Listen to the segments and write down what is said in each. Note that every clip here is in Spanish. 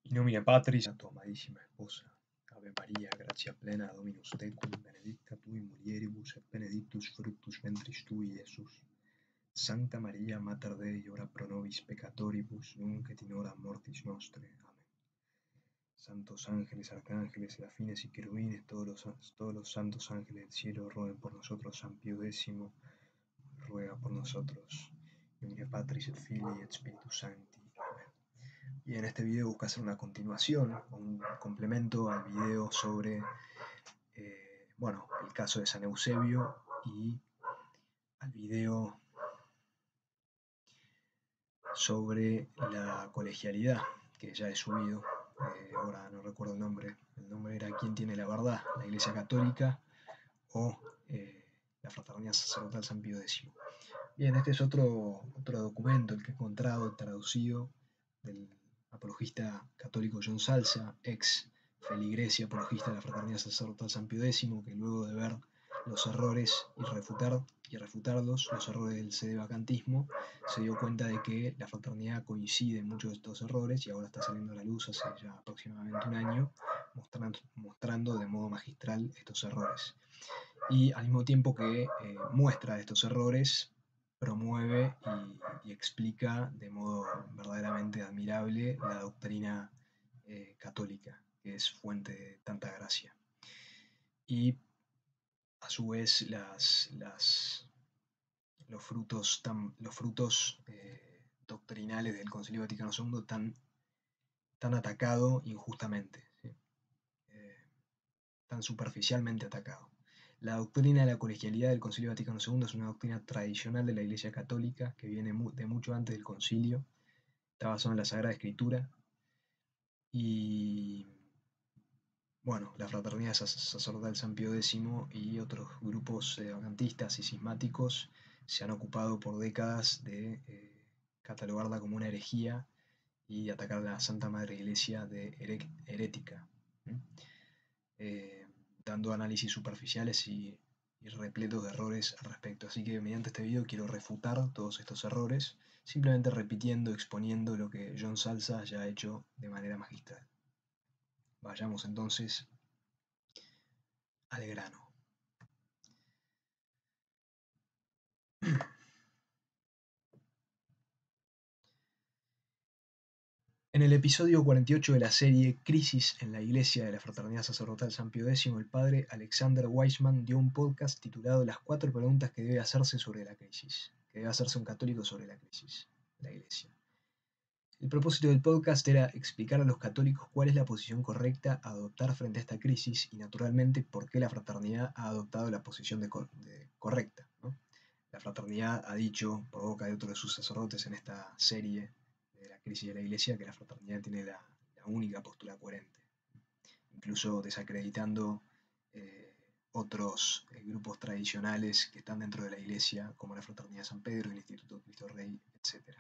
In nomine Patris, a tua amadissima sposa, Ave Maria, gratia plena, Dominus tecum, benedicta tui mulieribus, et benedictus fructus ventris tui, Iesus. Sancta Maria, Mater Dei, ora pro nobis peccatoribus, nunc et in hora mortis nostre. Amén. Santos ángeles, arcángeles, serafines y querubines, todos los santos ángeles del cielo, rueguen por nosotros. San Pío X, ruega por nosotros. In nomine Patris et Filii et Spiritus Sancti. Amén. Y en este video busco hacer una continuación o un complemento al video sobre el caso de San Eusebio y al video sobre la colegialidad que ya he subido. Ahora no recuerdo el nombre era ¿Quién tiene la verdad? La Iglesia Católica o la Fraternidad Sacerdotal San Pío X. Bien, este es otro documento el que he encontrado traducido del apologista católico John Salza, ex feligres y apologista de la Fraternidad Sacerdotal San Pío X, que luego de ver los errores y refutarlos, los errores del sedevacantismo, se dio cuenta de que la fraternidad coincide en muchos de estos errores y ahora está saliendo a la luz hace ya aproximadamente un año, mostrando de modo magistral estos errores. Y al mismo tiempo que muestra estos errores, promueve y explica de modo verdaderamente admirable la doctrina católica, que es fuente de tanta gracia. Y a su vez los frutos doctrinales del Concilio Vaticano II tan atacado injustamente, ¿sí? Tan superficialmente atacado. La doctrina de la colegialidad del Concilio Vaticano II es una doctrina tradicional de la Iglesia Católica que viene de mucho antes del concilio, está basada en la Sagrada Escritura y la Fraternidad Sacerdotal San Pío X y otros grupos vacantistas y cismáticos se han ocupado por décadas de catalogarla como una herejía y atacar a la Santa Madre Iglesia de herética, dando análisis superficiales y repletos de errores al respecto. Así que mediante este video quiero refutar todos estos errores, simplemente repitiendo, exponiendo lo que John Salza ya ha hecho de manera magistral. Vayamos entonces al grano. En el episodio 48 de la serie Crisis en la Iglesia de la Fraternidad Sacerdotal San Pío X, el padre Alexander Weisman dio un podcast titulado Las 4 preguntas que debe hacerse sobre la crisis, que debe hacerse un católico sobre la crisis de la Iglesia. El propósito del podcast era explicar a los católicos cuál es la posición correcta a adoptar frente a esta crisis y, naturalmente, por qué la fraternidad ha adoptado la posición correcta, ¿no? La fraternidad ha dicho, por boca de otro de sus sacerdotes en esta serie de la crisis de la Iglesia, que la fraternidad tiene la única postura coherente, incluso desacreditando otros grupos tradicionales que están dentro de la Iglesia, como la Fraternidad San Pedro, el Instituto Cristo Rey, etc.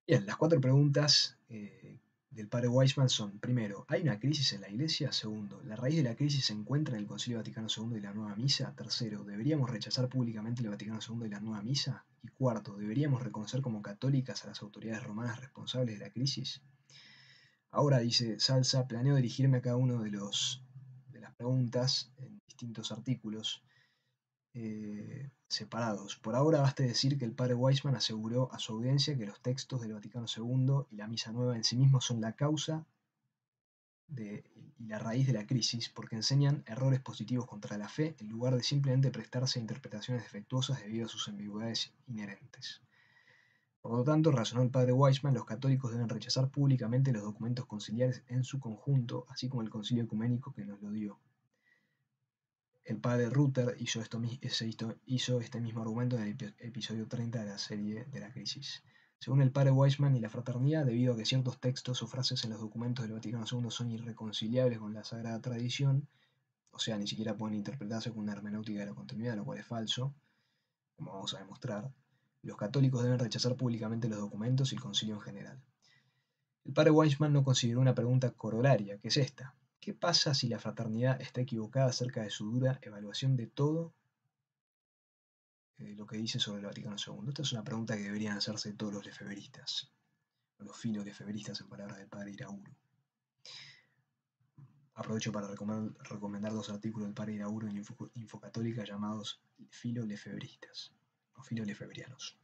Bien, las 4 preguntas del padre Weisman son: primero, ¿hay una crisis en la Iglesia? Segundo, ¿la raíz de la crisis se encuentra en el Concilio Vaticano II y la Nueva Misa? Tercero, ¿deberíamos rechazar públicamente el Vaticano II y la Nueva Misa? Y cuarto, ¿deberíamos reconocer como católicas a las autoridades romanas responsables de la crisis? Ahora, dice Salza, planeo dirigirme a cada uno de las preguntas en distintos artículos separados. Por ahora basta decir que el padre Weisman aseguró a su audiencia que los textos del Vaticano II y la Misa Nueva en sí mismos son la causa y la raíz de la crisis, porque enseñan errores positivos contra la fe en lugar de simplemente prestarse a interpretaciones defectuosas debido a sus ambigüedades inherentes. Por lo tanto, razonó el padre Weisman, los católicos deben rechazar públicamente los documentos conciliares en su conjunto, así como el concilio ecuménico que nos lo dio. El padre Ruther hizo este mismo argumento en el episodio 30 de la serie de la crisis. Según el padre Weisman y la fraternidad, debido a que ciertos textos o frases en los documentos del Vaticano II son irreconciliables con la sagrada tradición, o sea, ni siquiera pueden interpretarse con una hermenéutica de la continuidad, lo cual es falso, como vamos a demostrar, los católicos deben rechazar públicamente los documentos y el concilio en general. El padre Weisman no consideró una pregunta corolaria, que es esta: ¿qué pasa si la fraternidad está equivocada acerca de su dura evaluación de todo lo que dice sobre el Vaticano II? Esta es una pregunta que deberían hacerse todos los lefebvristas. los filolefebristas en palabras del padre Iraúro. Aprovecho para recomendar dos artículos del padre Iraúro en Infocatólica llamados filolefebristas o filolefebrianos.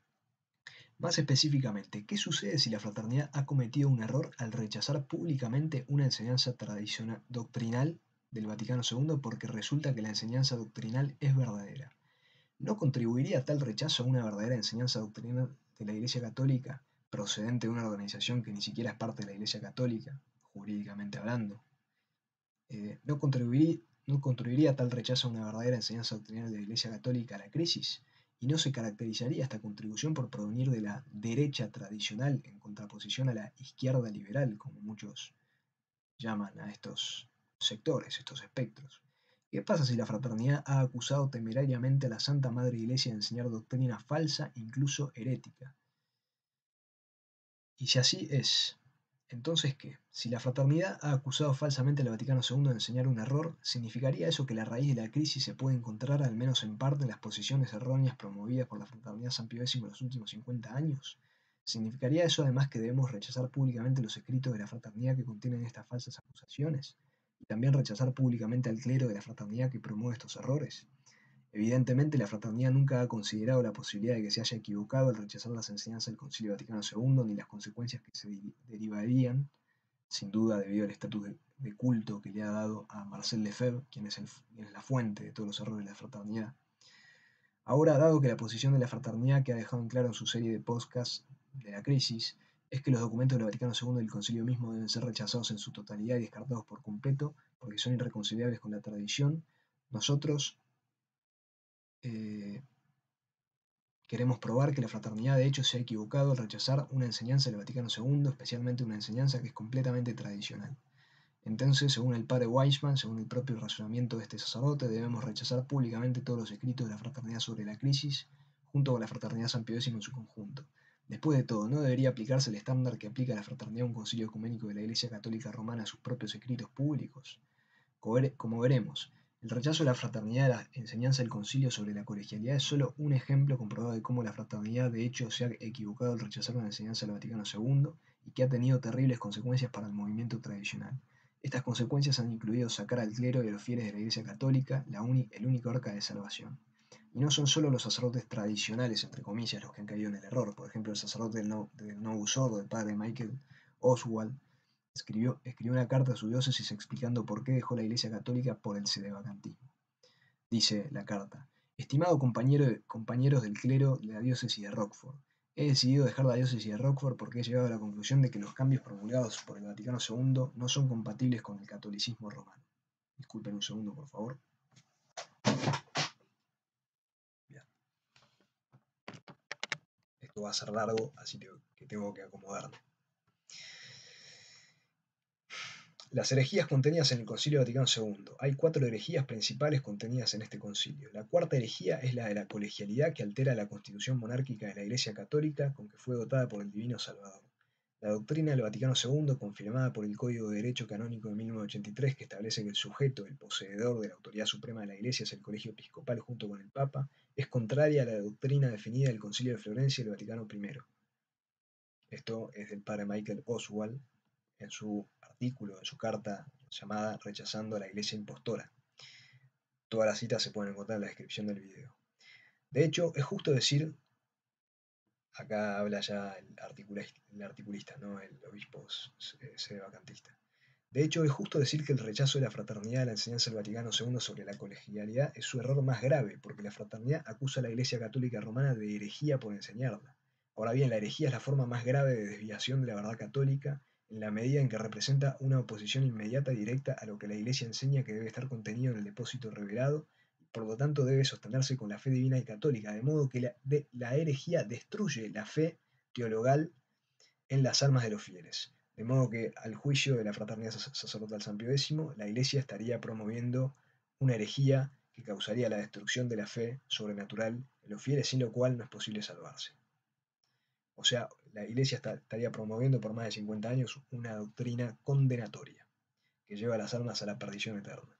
Más específicamente, ¿qué sucede si la fraternidad ha cometido un error al rechazar públicamente una enseñanza tradicional doctrinal del Vaticano II porque resulta que la enseñanza doctrinal es verdadera? ¿No contribuiría tal rechazo a una verdadera enseñanza doctrinal de la Iglesia Católica, procedente de una organización que ni siquiera es parte de la Iglesia Católica, jurídicamente hablando? ¿No contribuiría tal rechazo a una verdadera enseñanza doctrinal de la Iglesia Católica a la crisis? ¿Y no se caracterizaría esta contribución por provenir de la derecha tradicional en contraposición a la izquierda liberal, como muchos llaman a estos sectores, estos espectros? ¿Qué pasa si la fraternidad ha acusado temerariamente a la Santa Madre Iglesia de enseñar doctrina falsa, incluso herética? Y si así es, entonces ¿qué? Si la fraternidad ha acusado falsamente al Vaticano II de enseñar un error, ¿significaría eso que la raíz de la crisis se puede encontrar, al menos en parte, en las posiciones erróneas promovidas por la fraternidad San Pío X en los últimos 50 años? ¿Significaría eso además que debemos rechazar públicamente los escritos de la fraternidad que contienen estas falsas acusaciones? ¿Y también rechazar públicamente al clero de la fraternidad que promueve estos errores? Evidentemente, la fraternidad nunca ha considerado la posibilidad de que se haya equivocado al rechazar las enseñanzas del Concilio Vaticano II ni las consecuencias que se derivarían, sin duda debido al estatus de culto que le ha dado a Marcel Lefebvre, quien es la fuente de todos los errores de la fraternidad. Ahora, dado que la posición de la fraternidad que ha dejado en claro en su serie de podcasts de la crisis es que los documentos del Vaticano II y del Concilio mismo deben ser rechazados en su totalidad y descartados por completo porque son irreconciliables con la tradición, nosotros queremos probar que la fraternidad de hecho se ha equivocado al rechazar una enseñanza del Vaticano II, especialmente una enseñanza que es completamente tradicional. Entonces, según el padre Weissman, según el propio razonamiento de este sacerdote, debemos rechazar públicamente todos los escritos de la fraternidad sobre la crisis, junto con la fraternidad San Pío X en su conjunto. Después de todo, ¿no debería aplicarse el estándar que aplica la fraternidad a un concilio ecuménico de la Iglesia Católica Romana a sus propios escritos públicos? Como veremos, el rechazo de la fraternidad de la enseñanza del concilio sobre la colegialidad es solo un ejemplo comprobado de cómo la fraternidad de hecho se ha equivocado al rechazar una enseñanza del Vaticano II y que ha tenido terribles consecuencias para el movimiento tradicional. Estas consecuencias han incluido sacar al clero y a los fieles de la Iglesia Católica, el único arca de salvación. Y no son solo los sacerdotes tradicionales, entre comillas, los que han caído en el error. Por ejemplo, el sacerdote del Novus Ordo, el padre Michael Oswald, escribió una carta a su diócesis explicando por qué dejó la Iglesia Católica por el sedevacantismo. Dice la carta: estimado compañeros del clero de la diócesis de Rockford, he decidido dejar la diócesis de Rockford porque he llegado a la conclusión de que los cambios promulgados por el Vaticano II no son compatibles con el catolicismo romano. Disculpen un segundo, por favor. Bien. Esto va a ser largo, así que tengo que acomodarme. Las herejías contenidas en el Concilio Vaticano II. Hay 4 herejías principales contenidas en este concilio. La cuarta herejía es la de la colegialidad, que altera la constitución monárquica de la Iglesia Católica con que fue dotada por el Divino Salvador. La doctrina del Vaticano II, confirmada por el Código de Derecho Canónico de 1983, que establece que el sujeto, el poseedor de la autoridad suprema de la Iglesia, es el Colegio Episcopal junto con el Papa, es contraria a la doctrina definida del Concilio de Florencia y del Vaticano I. Esto es del padre Michael Oswald en su artículo, en su carta llamada Rechazando a la Iglesia Impostora. Todas las citas se pueden encontrar en la descripción del video. De hecho, es justo decir, acá habla ya el articulista, ¿no? El obispo sedevacantista. De hecho, es justo decir que el rechazo de la fraternidad a la enseñanza del Vaticano II sobre la colegialidad es su error más grave, porque la fraternidad acusa a la Iglesia Católica Romana de herejía por enseñarla. Ahora bien, la herejía es la forma más grave de desviación de la verdad católica, en la medida en que representa una oposición inmediata y directa a lo que la Iglesia enseña que debe estar contenido en el depósito revelado, y por lo tanto debe sostenerse con la fe divina y católica, de modo que la herejía destruye la fe teologal en las almas de los fieles. De modo que, al juicio de la fraternidad sacerdotal San Pío X, la Iglesia estaría promoviendo una herejía que causaría la destrucción de la fe sobrenatural en los fieles, sin lo cual no es posible salvarse. O sea, la Iglesia estaría promoviendo por más de 50 años una doctrina condenatoria, que lleva a las almas a la perdición eterna.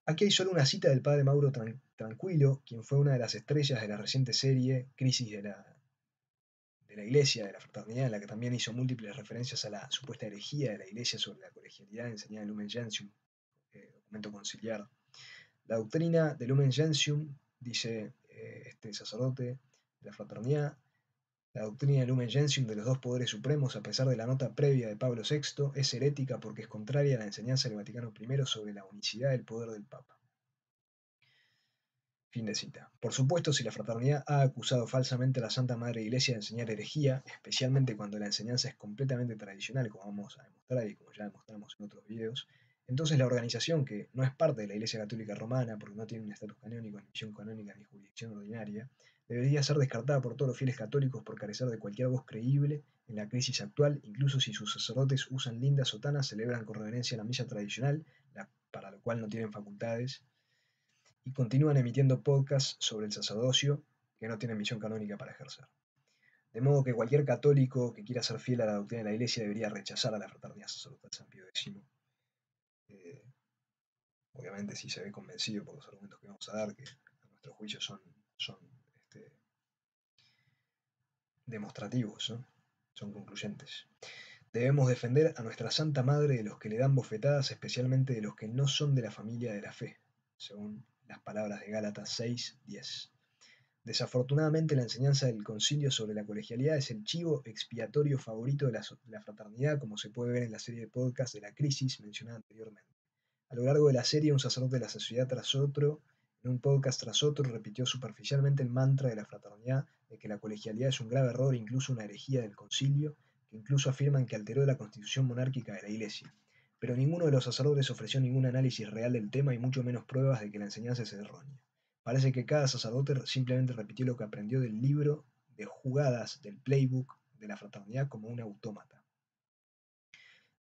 Aquí hay solo una cita del padre Mauro Tranquillo, quien fue una de las estrellas de la reciente serie Crisis de de la Iglesia, de la fraternidad, en la que también hizo múltiples referencias a la supuesta herejía de la Iglesia sobre la colegialidad enseñada en Lumen Gentium, documento conciliar. La doctrina de Lumen Gentium, dice este sacerdote de la fraternidad, la doctrina de Lumen Gentium de los dos poderes supremos, a pesar de la nota previa de Pablo VI, es herética porque es contraria a la enseñanza del Vaticano I sobre la unicidad del poder del Papa. Fin de cita. Por supuesto, si la fraternidad ha acusado falsamente a la Santa Madre Iglesia de enseñar herejía, especialmente cuando la enseñanza es completamente tradicional, como vamos a demostrar y como ya demostramos en otros videos, entonces la organización, que no es parte de la Iglesia Católica Romana porque no tiene un estatus canónico, ni misión canónica, ni jurisdicción ordinaria, debería ser descartada por todos los fieles católicos por carecer de cualquier voz creíble en la crisis actual, incluso si sus sacerdotes usan lindas sotanas, celebran con reverencia la misa tradicional, para lo cual no tienen facultades, y continúan emitiendo podcasts sobre el sacerdocio que no tienen misión canónica para ejercer. De modo que cualquier católico que quiera ser fiel a la doctrina de la Iglesia debería rechazar a la fraternidad sacerdotal San Pío X. Eh, obviamente si se ve convencido por los argumentos que vamos a dar, que a nuestro juicio son demostrativos, ¿no? Son concluyentes. Debemos defender a nuestra Santa Madre de los que le dan bofetadas, especialmente de los que no son de la familia de la fe, según las palabras de Gálatas 6:10. Desafortunadamente, la enseñanza del concilio sobre la colegialidad es el chivo expiatorio favorito de la fraternidad, como se puede ver en la serie de podcast de la crisis mencionada anteriormente. A lo largo de la serie, un sacerdote de la sociedad tras otro, en un podcast tras otro, repitió superficialmente el mantra de la fraternidad de que la colegialidad es un grave error, incluso una herejía del concilio, que incluso afirman que alteró la constitución monárquica de la Iglesia. Pero ninguno de los sacerdotes ofreció ningún análisis real del tema y mucho menos pruebas de que la enseñanza es errónea. Parece que cada sacerdote simplemente repitió lo que aprendió del libro de jugadas del playbook de la fraternidad como un autómata.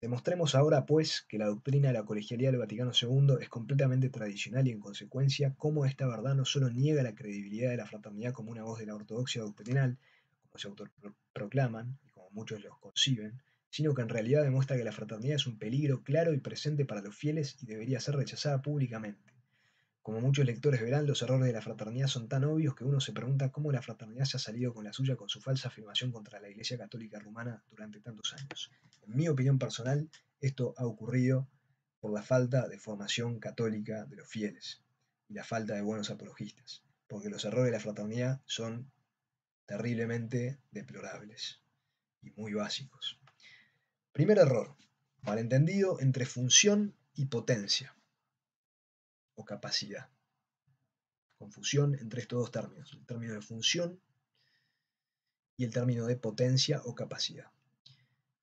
Demostremos ahora, pues, que la doctrina de la colegialidad del Vaticano II es completamente tradicional y, en consecuencia, cómo esta verdad no solo niega la credibilidad de la fraternidad como una voz de la ortodoxia doctrinal, como se autoproclaman y como muchos los conciben, sino que en realidad demuestra que la fraternidad es un peligro claro y presente para los fieles y debería ser rechazada públicamente. Como muchos lectores verán, los errores de la fraternidad son tan obvios que uno se pregunta cómo la fraternidad se ha salido con la suya con su falsa afirmación contra la Iglesia Católica Rumana durante tantos años. En mi opinión personal, esto ha ocurrido por la falta de formación católica de los fieles y la falta de buenos apologistas, porque los errores de la fraternidad son terriblemente deplorables y muy básicos. Primer error, malentendido entre función y potencia o capacidad. Confusión entre estos dos términos, el término de función y el término de potencia o capacidad.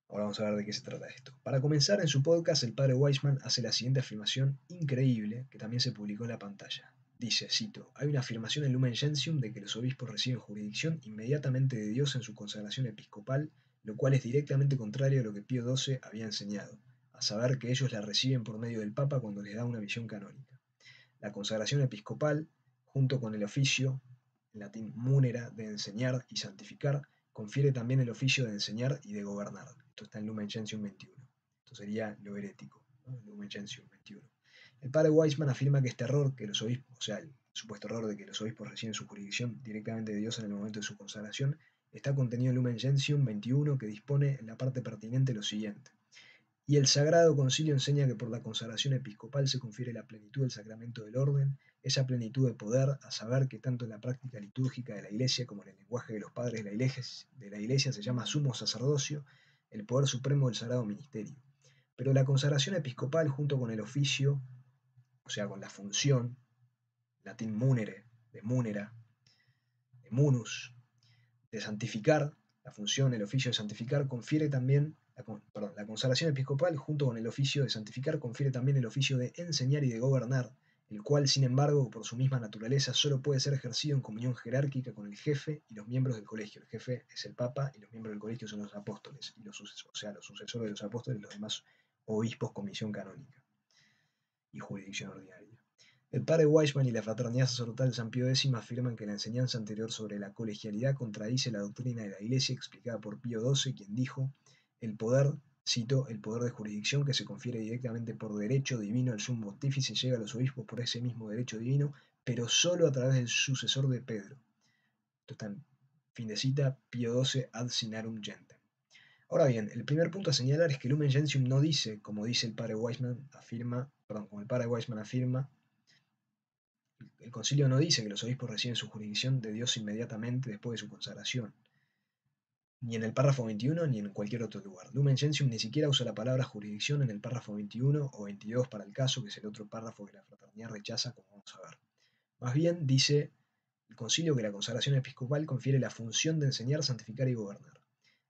Ahora vamos a ver de qué se trata esto. Para comenzar, en su podcast, el padre Weissman hace la siguiente afirmación increíble que también se publicó en la pantalla. Dice, cito, hay una afirmación en Lumen Gentium de que los obispos reciben jurisdicción inmediatamente de Dios en su consagración episcopal, lo cual es directamente contrario a lo que Pío XII había enseñado, a saber que ellos la reciben por medio del Papa cuando les da una visión canónica. La consagración episcopal, junto con el oficio, en latín munera, de enseñar y santificar, confiere también el oficio de enseñar y de gobernar. Esto está en Lumen Gentium 21. Esto sería lo herético, ¿no? Lumen Gentium 21. El padre Weissman afirma que este error, que los obispos, o sea, el supuesto error de que los obispos reciben su jurisdicción directamente de Dios en el momento de su consagración, está contenido en Lumen Gentium 21, que dispone en la parte pertinente lo siguiente. Y el Sagrado Concilio enseña que por la consagración episcopal se confiere la plenitud del sacramento del orden, esa plenitud de poder, a saber que tanto en la práctica litúrgica de la Iglesia como en el lenguaje de los padres de la Iglesia se llama sumo sacerdocio, el poder supremo del sagrado ministerio. Pero la consagración episcopal junto con el oficio, o sea, con la función, latín munere, de munera, de munus, de santificar, la función, el oficio de santificar, confiere también, la consagración episcopal junto con el oficio de santificar confiere también el oficio de enseñar y de gobernar, el cual, sin embargo, por su misma naturaleza, solo puede ser ejercido en comunión jerárquica con el jefe y los miembros del colegio. El jefe es el Papa y los miembros del colegio son los apóstoles, y los sucesores de los apóstoles, los demás obispos con misión canónica y jurisdicción ordinaria. El padre Weissman y la fraternidad sacerdotal San Pío X afirman que la enseñanza anterior sobre la colegialidad contradice la doctrina de la Iglesia explicada por Pío XII, quien dijo, el poder, cito, el poder de jurisdicción que se confiere directamente por derecho divino al sumo pontífice llega a los obispos por ese mismo derecho divino, pero solo a través del sucesor de Pedro. Esto está en Fin de cita, Pío XII ad Sinarum Gentem. Ahora bien, el primer punto a señalar es que Lumen Gentium no dice, como dice el padre Weisman afirma, como el padre Weisman afirma, el concilio no dice que los obispos reciben su jurisdicción de Dios inmediatamente después de su consagración, ni en el párrafo 21 ni en cualquier otro lugar. Lumen Gentium ni siquiera usa la palabra jurisdicción en el párrafo 21 o 22 para el caso, que es el otro párrafo que la fraternidad rechaza, como vamos a ver. Más bien dice el concilio que la consagración episcopal confiere la función de enseñar, santificar y gobernar.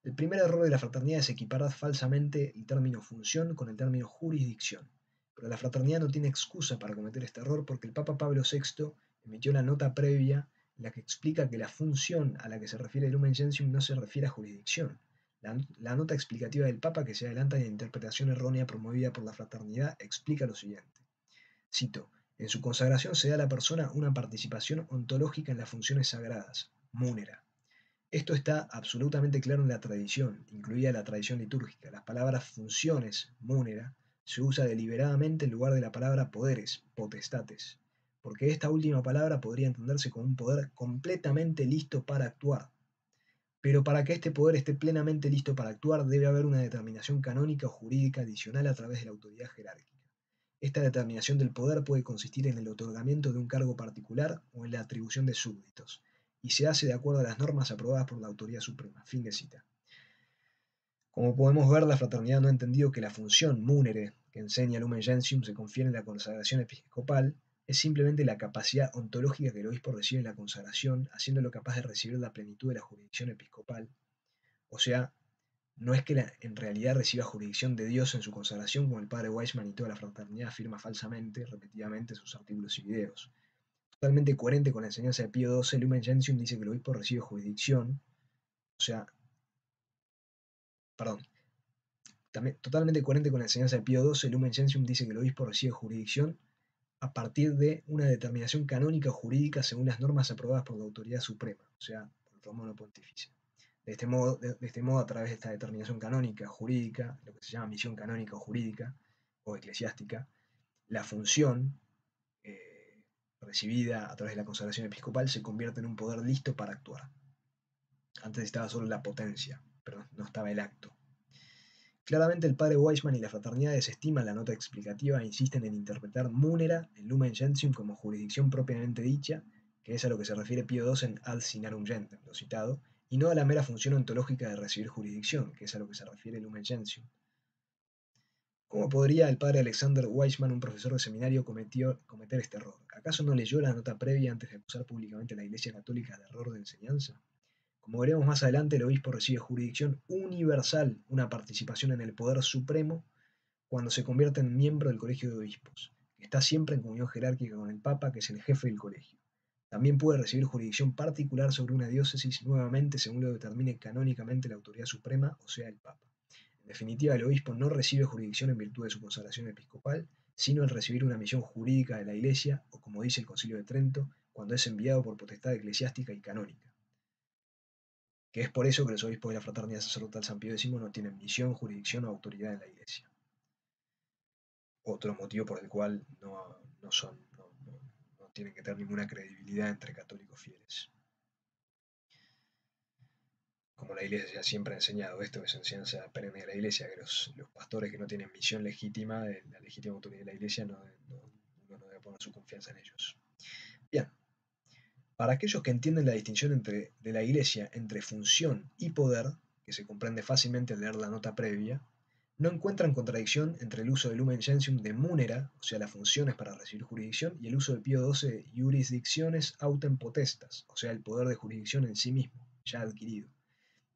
El primer error de la fraternidad es equiparar falsamente el término función con el término jurisdicción. Pero la fraternidad no tiene excusa para cometer este error porque el Papa Pablo VI emitió la nota previa en la que explica que la función a la que se refiere el Lumen Gentium no se refiere a jurisdicción. La nota explicativa del Papa, que se adelanta en la interpretación errónea promovida por la fraternidad, explica lo siguiente. Cito: en su consagración se da a la persona una participación ontológica en las funciones sagradas, múnera. Esto está absolutamente claro en la tradición, incluida la tradición litúrgica. Las palabras funciones, múnera, se usa deliberadamente en lugar de la palabra poderes, potestates, porque esta última palabra podría entenderse como un poder completamente listo para actuar. Pero para que este poder esté plenamente listo para actuar debe haber una determinación canónica o jurídica adicional a través de la autoridad jerárquica. Esta determinación del poder puede consistir en el otorgamiento de un cargo particular o en la atribución de súbditos, y se hace de acuerdo a las normas aprobadas por la autoridad suprema. Fin de cita. Como podemos ver, la fraternidad no ha entendido que la función munere que enseña Lumen Gentium se confiere en la consagración episcopal es simplemente la capacidad ontológica que el obispo recibe en la consagración, haciéndolo capaz de recibir la plenitud de la jurisdicción episcopal. O sea, no es que en realidad reciba jurisdicción de Dios en su consagración, como el padre Weisman y toda la fraternidad afirma falsamente, repetidamente en sus artículos y videos. Totalmente coherente con la enseñanza de Pío XII, Lumen Gentium dice que el obispo recibe jurisdicción, o sea, perdón, también, totalmente coherente con la enseñanza de Pío XII, Lumen Gentium dice que el obispo recibe jurisdicción a partir de una determinación canónica o jurídica según las normas aprobadas por la autoridad suprema, o sea, por el romano pontífice. De este modo, a través de esta determinación canónica, jurídica, lo que se llama misión canónica o jurídica, o eclesiástica, la función recibida a través de la consagración episcopal se convierte en un poder listo para actuar. Antes estaba solo la potencia, pero no estaba el acto. Claramente el padre Weisman y la fraternidad desestiman la nota explicativa e insisten en interpretar munera en Lumen Gentium como jurisdicción propiamente dicha, que es a lo que se refiere Pío II en Ad Sinarum Gentem, lo citado, y no a la mera función ontológica de recibir jurisdicción, que es a lo que se refiere Lumen Gentium. ¿Cómo podría el padre Alexander Weisman, un profesor de seminario, cometer este error? ¿Acaso no leyó la nota previa antes de acusar públicamente a la Iglesia Católica de error de enseñanza? Como veremos más adelante, el obispo recibe jurisdicción universal, una participación en el poder supremo, cuando se convierte en miembro del colegio de obispos, que está siempre en comunión jerárquica con el Papa, que es el jefe del colegio. También puede recibir jurisdicción particular sobre una diócesis nuevamente según lo determine canónicamente la autoridad suprema, o sea, el Papa. En definitiva, el obispo no recibe jurisdicción en virtud de su consagración episcopal, sino al recibir una misión jurídica de la Iglesia, o como dice el Concilio de Trento, cuando es enviado por potestad eclesiástica y canónica. Que es por eso que los obispos de la Fraternidad Sacerdotal San Pío X no tienen misión, jurisdicción o autoridad en la Iglesia. Otro motivo por el cual no tienen que tener ninguna credibilidad entre católicos fieles. Como la Iglesia siempre ha enseñado, esto es enseñanza perenne de la Iglesia, que los pastores que no tienen misión legítima, de la legítima autoridad de la Iglesia, uno no debe poner su confianza en ellos. Bien, para aquellos que entienden la distinción de la Iglesia entre función y poder, que se comprende fácilmente al leer la nota previa, no encuentran contradicción entre el uso del Lumen Gentium de munera, o sea, las funciones para recibir jurisdicción, y el uso de Pío XII de jurisdicciones autem potestas, o sea, el poder de jurisdicción en sí mismo, ya adquirido.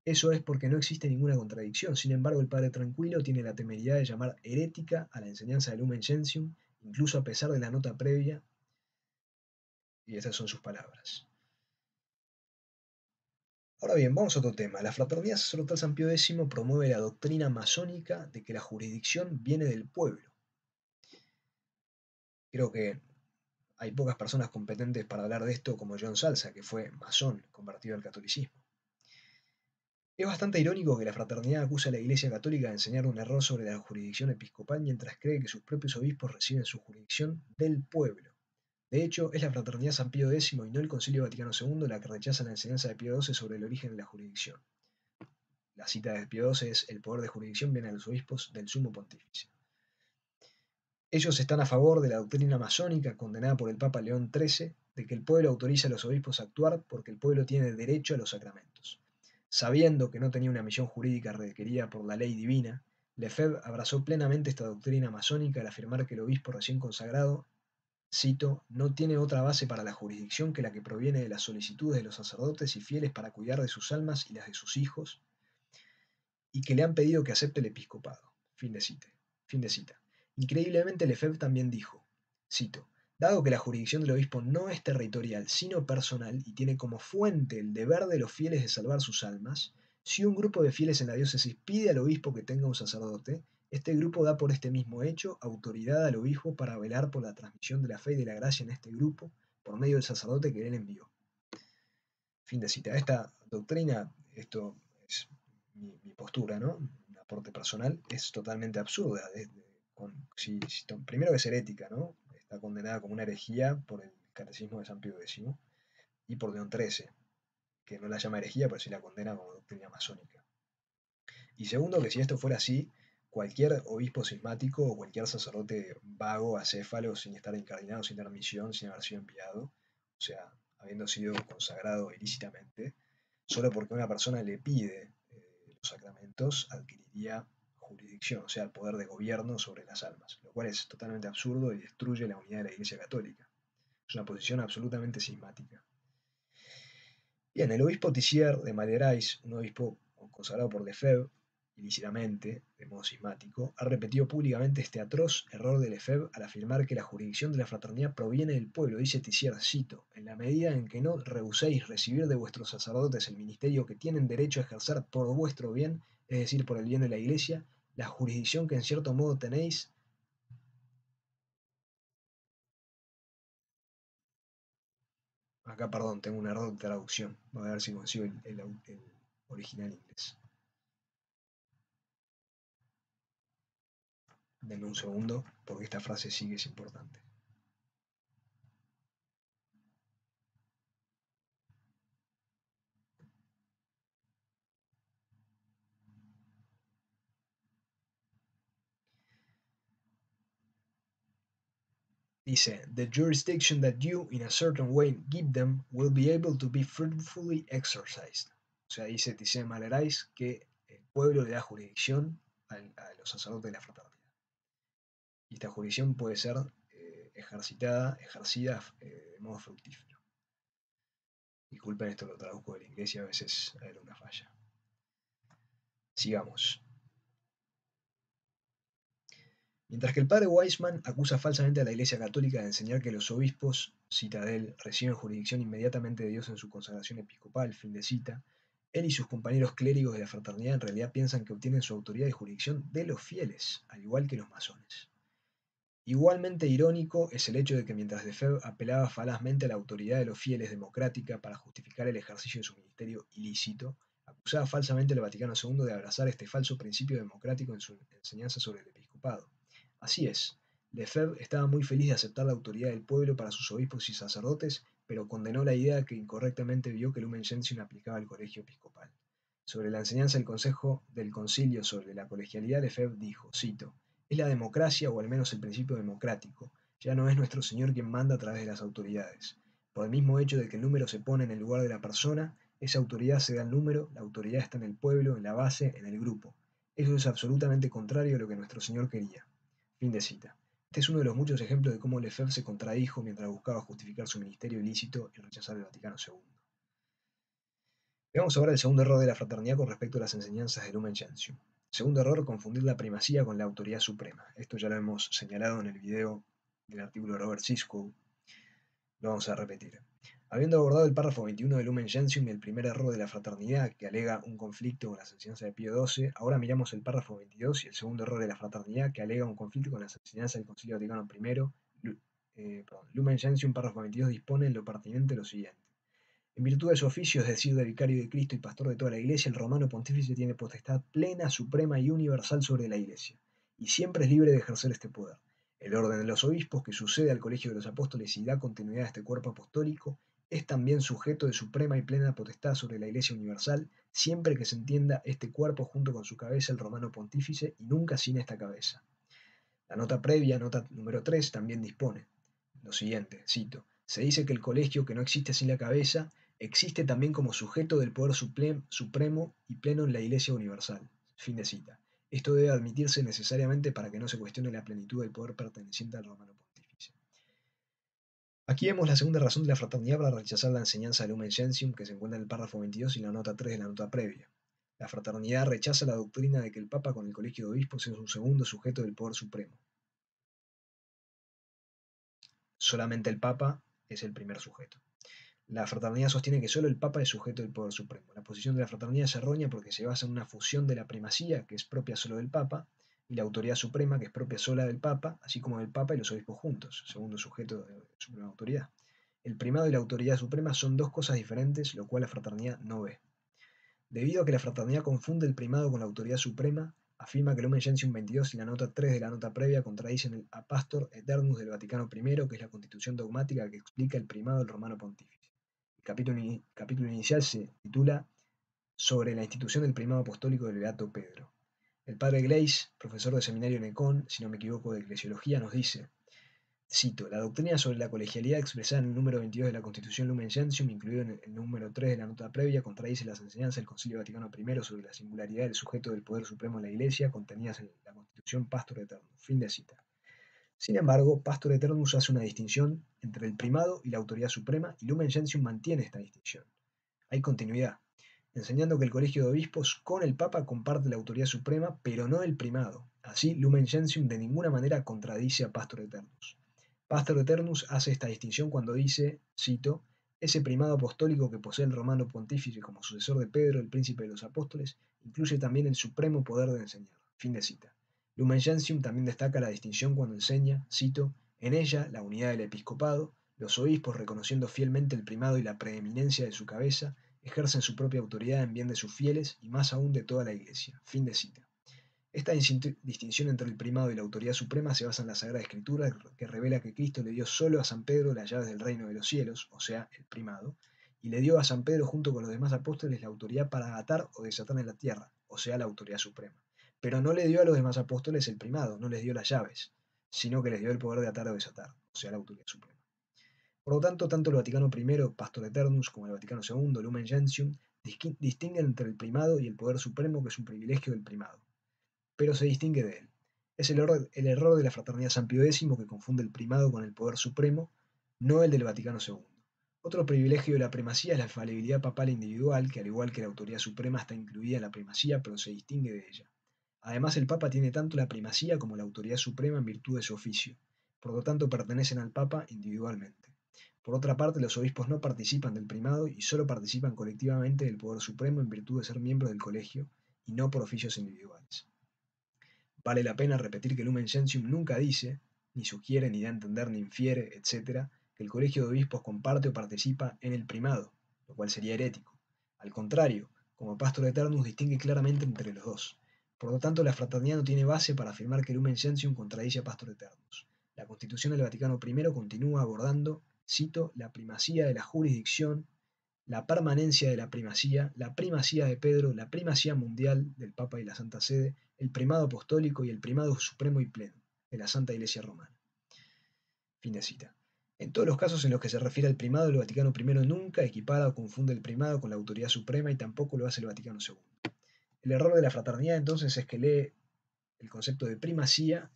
Eso es porque no existe ninguna contradicción. Sin embargo, el padre Tranquilo tiene la temeridad de llamar herética a la enseñanza del Lumen Gentium, incluso a pesar de la nota previa, y estas son sus palabras. Ahora bien, vamos a otro tema. La Fraternidad Sacerdotal San Pío X promueve la doctrina masónica de que la jurisdicción viene del pueblo. Creo que hay pocas personas competentes para hablar de esto como John Salza, que fue masón convertido al catolicismo. Es bastante irónico que la fraternidad acuse a la Iglesia Católica de enseñar un error sobre la jurisdicción episcopal mientras cree que sus propios obispos reciben su jurisdicción del pueblo. De hecho, es la Fraternidad San Pío X y no el Concilio Vaticano II la que rechaza la enseñanza de Pío XII sobre el origen de la jurisdicción. La cita de Pío XII es: el poder de jurisdicción viene a los obispos del Sumo Pontífice. Ellos están a favor de la doctrina masónica condenada por el Papa León XIII de que el pueblo autoriza a los obispos a actuar porque el pueblo tiene derecho a los sacramentos. Sabiendo que no tenía una misión jurídica requerida por la ley divina, Lefebvre abrazó plenamente esta doctrina masónica al afirmar que el obispo recién consagrado, cito, no tiene otra base para la jurisdicción que la que proviene de las solicitudes de los sacerdotes y fieles para cuidar de sus almas y las de sus hijos, y que le han pedido que acepte el episcopado. Fin de cita. Fin de cita. Increíblemente, Lefebvre también dijo, cito, dado que la jurisdicción del obispo no es territorial, sino personal, y tiene como fuente el deber de los fieles de salvar sus almas, si un grupo de fieles en la diócesis pide al obispo que tenga un sacerdote, este grupo da por este mismo hecho autoridad al obispo para velar por la transmisión de la fe y de la gracia en este grupo, por medio del sacerdote que él envió. Fin de cita. Esta doctrina, esto es mi postura, ¿no? Un aporte personal, es totalmente absurda. Primero que es herética, ¿no? Está condenada como una herejía por el Catecismo de San Pío X y por León XIII, que no la llama herejía, pero sí la condena como doctrina masónica. Y segundo, que si esto fuera así, cualquier obispo cismático o cualquier sacerdote vago, acéfalo, sin estar incardinado, sin tener misión, sin haber sido enviado, o sea, habiendo sido consagrado ilícitamente, solo porque una persona le pide los sacramentos, adquiriría jurisdicción, o sea, el poder de gobierno sobre las almas, lo cual es totalmente absurdo y destruye la unidad de la Iglesia Católica. Es una posición absolutamente cismática. Bien, el obispo Tissier de Malerais, un obispo consagrado por Lefebvre, ilícitamente, de modo cismático, ha repetido públicamente este atroz error de Lefebvre al afirmar que la jurisdicción de la fraternidad proviene del pueblo. Dice Tissier, cito, en la medida en que no rehuséis recibir de vuestros sacerdotes el ministerio que tienen derecho a ejercer por vuestro bien, es decir, por el bien de la Iglesia, la jurisdicción que en cierto modo tenéis. Acá, perdón, tengo un error de traducción. Voy a ver si consigo el original inglés. Denme un segundo, porque esta frase sí que es importante. Dice, the jurisdiction that you, in a certain way, give them will be able to be fruitfully exercised. O sea, dice Tissé Malerais que el pueblo le da jurisdicción a los sacerdotes de la fraternidad. Y esta jurisdicción puede ser ejercida de modo fructífero. Disculpen, esto lo traduzco del inglés y a veces hay alguna falla. Sigamos. Mientras que el padre Weissman acusa falsamente a la Iglesia Católica de enseñar que los obispos, cita de él, reciben jurisdicción inmediatamente de Dios en su consagración episcopal, fin de cita, él y sus compañeros clérigos de la fraternidad en realidad piensan que obtienen su autoridad y jurisdicción de los fieles, al igual que los masones. Igualmente irónico es el hecho de que mientras Lefebvre apelaba falazmente a la autoridad de los fieles democrática para justificar el ejercicio de su ministerio ilícito, acusaba falsamente al Vaticano II de abrazar este falso principio democrático en su enseñanza sobre el episcopado. Así es, Lefebvre estaba muy feliz de aceptar la autoridad del pueblo para sus obispos y sacerdotes, pero condenó la idea que incorrectamente vio que Lumen Gentium aplicaba al colegio episcopal. Sobre la enseñanza del Consejo del Concilio sobre la colegialidad, Lefebvre dijo, cito, es la democracia, o al menos el principio democrático, ya no es nuestro Señor quien manda a través de las autoridades. Por el mismo hecho de que el número se pone en el lugar de la persona, esa autoridad se da al número, la autoridad está en el pueblo, en la base, en el grupo. Eso es absolutamente contrario a lo que nuestro Señor quería. Fin de cita. Este es uno de los muchos ejemplos de cómo Lefebvre se contradijo mientras buscaba justificar su ministerio ilícito y rechazar el Vaticano II. Veamos ahora el segundo error de la fraternidad con respecto a las enseñanzas de Lumen Gentium. Segundo error, confundir la primacía con la autoridad suprema. Esto ya lo hemos señalado en el video del artículo de Robert Siskow. Lo vamos a repetir. Habiendo abordado el párrafo 21 de Lumen Gentium y el primer error de la fraternidad, que alega un conflicto con las enseñanzas de Pío XII, ahora miramos el párrafo 22 y el segundo error de la fraternidad, que alega un conflicto con las enseñanzas del Concilio Vaticano I. Lumen Gentium, párrafo 22, dispone en lo pertinente lo siguiente. En virtud de su oficio, es decir, de vicario de Cristo y pastor de toda la Iglesia, el romano pontífice tiene potestad plena, suprema y universal sobre la Iglesia, y siempre es libre de ejercer este poder. El orden de los obispos, que sucede al colegio de los apóstoles y da continuidad a este cuerpo apostólico, es también sujeto de suprema y plena potestad sobre la Iglesia universal, siempre que se entienda este cuerpo junto con su cabeza, el romano pontífice, y nunca sin esta cabeza. La nota previa, nota número 3, también dispone lo siguiente, cito: se dice que el colegio, que no existe sin la cabeza, existe también como sujeto del poder supremo y pleno en la Iglesia universal. Fin de cita. Esto debe admitirse necesariamente para que no se cuestione la plenitud del poder perteneciente al romano pontífice. Aquí vemos la segunda razón de la fraternidad para rechazar la enseñanza del Lumen Gentium, que se encuentra en el párrafo 22 y la nota 3 de la nota previa. La fraternidad rechaza la doctrina de que el Papa con el colegio de obispos es un segundo sujeto del poder supremo. Solamente el Papa es el primer sujeto. La fraternidad sostiene que solo el Papa es sujeto del poder supremo. La posición de la fraternidad es errónea porque se basa en una fusión de la primacía, que es propia solo del Papa, y la autoridad suprema, que es propia sola del Papa, así como del Papa y los obispos juntos, segundo sujeto de suprema autoridad. El primado y la autoridad suprema son dos cosas diferentes, lo cual la fraternidad no ve. Debido a que la fraternidad confunde el primado con la autoridad suprema, afirma que el Lumen Gentium 22 y la nota 3 de la nota previa contradicen el A Pastor Eternus del Vaticano I, que es la constitución dogmática que explica el primado del romano pontífice. El capítulo inicial se titula sobre la institución del primado apostólico del Beato Pedro. El padre Gleis, profesor de seminario en Econ, si no me equivoco, de eclesiología, nos dice, cito: la doctrina sobre la colegialidad expresada en el número 22 de la Constitución Lumen Gentium, incluido en el número 3 de la nota previa, contradice las enseñanzas del Concilio Vaticano I sobre la singularidad del sujeto del poder supremo en la Iglesia, contenidas en la Constitución Pastor Eternus. Fin de cita. Sin embargo, Pastor Eternus hace una distinción entre el primado y la autoridad suprema, y Lumen Gentium mantiene esta distinción. Hay continuidad, enseñando que el colegio de obispos con el Papa comparte la autoridad suprema, pero no el primado. Así, Lumen Gentium de ninguna manera contradice a Pastor Eternus. Pastor Eternus hace esta distinción cuando dice, cito: ese primado apostólico que posee el romano pontífice como sucesor de Pedro, el príncipe de los apóstoles, incluye también el supremo poder de enseñar. Fin de cita. Lumen Gentium también destaca la distinción cuando enseña, cito: en ella, la unidad del episcopado, los obispos, reconociendo fielmente el primado y la preeminencia de su cabeza, ejercen su propia autoridad en bien de sus fieles y más aún de toda la Iglesia. Fin de cita. Esta distinción entre el primado y la autoridad suprema se basa en la Sagrada Escritura, que revela que Cristo le dio solo a San Pedro las llaves del reino de los cielos, o sea, el primado, y le dio a San Pedro junto con los demás apóstoles la autoridad para atar o desatar en la tierra, o sea, la autoridad suprema. Pero no le dio a los demás apóstoles el primado, no les dio las llaves, sino que les dio el poder de atar o desatar, o sea, la autoridad suprema. Por lo tanto el Vaticano I, Pastor Eternus, como el Vaticano II, Lumen Gentium, distinguen entre el primado y el poder supremo, que es un privilegio del primado, pero se distingue de él. Es el error de la fraternidad San Pío X, que confunde el primado con el poder supremo, no el del Vaticano II. Otro privilegio de la primacía es la infalibilidad papal individual, que al igual que la autoridad suprema está incluida en la primacía, pero se distingue de ella. Además, el Papa tiene tanto la primacía como la autoridad suprema en virtud de su oficio, por lo tanto pertenecen al Papa individualmente. Por otra parte, los obispos no participan del primado y solo participan colectivamente del poder supremo en virtud de ser miembros del colegio y no por oficios individuales. Vale la pena repetir que Lumen Gentium nunca dice, ni sugiere, ni da a entender, ni infiere, etc., que el colegio de obispos comparte o participa en el primado, lo cual sería herético. Al contrario, como Pastor Eternus distingue claramente entre los dos. Por lo tanto, la fraternidad no tiene base para afirmar que Lumen Gentium contradice a Pastor Eternus. La Constitución del Vaticano I continúa abordando, cito, la primacía de la jurisdicción, la permanencia de la primacía de Pedro, la primacía mundial del Papa y la Santa Sede, el primado apostólico y el primado supremo y pleno de la Santa Iglesia Romana. Fin de cita. En todos los casos en los que se refiere al primado, el Vaticano I nunca equipara o confunde el primado con la autoridad suprema y tampoco lo hace el Vaticano II. El error de la fraternidad entonces es que lee el concepto de primacía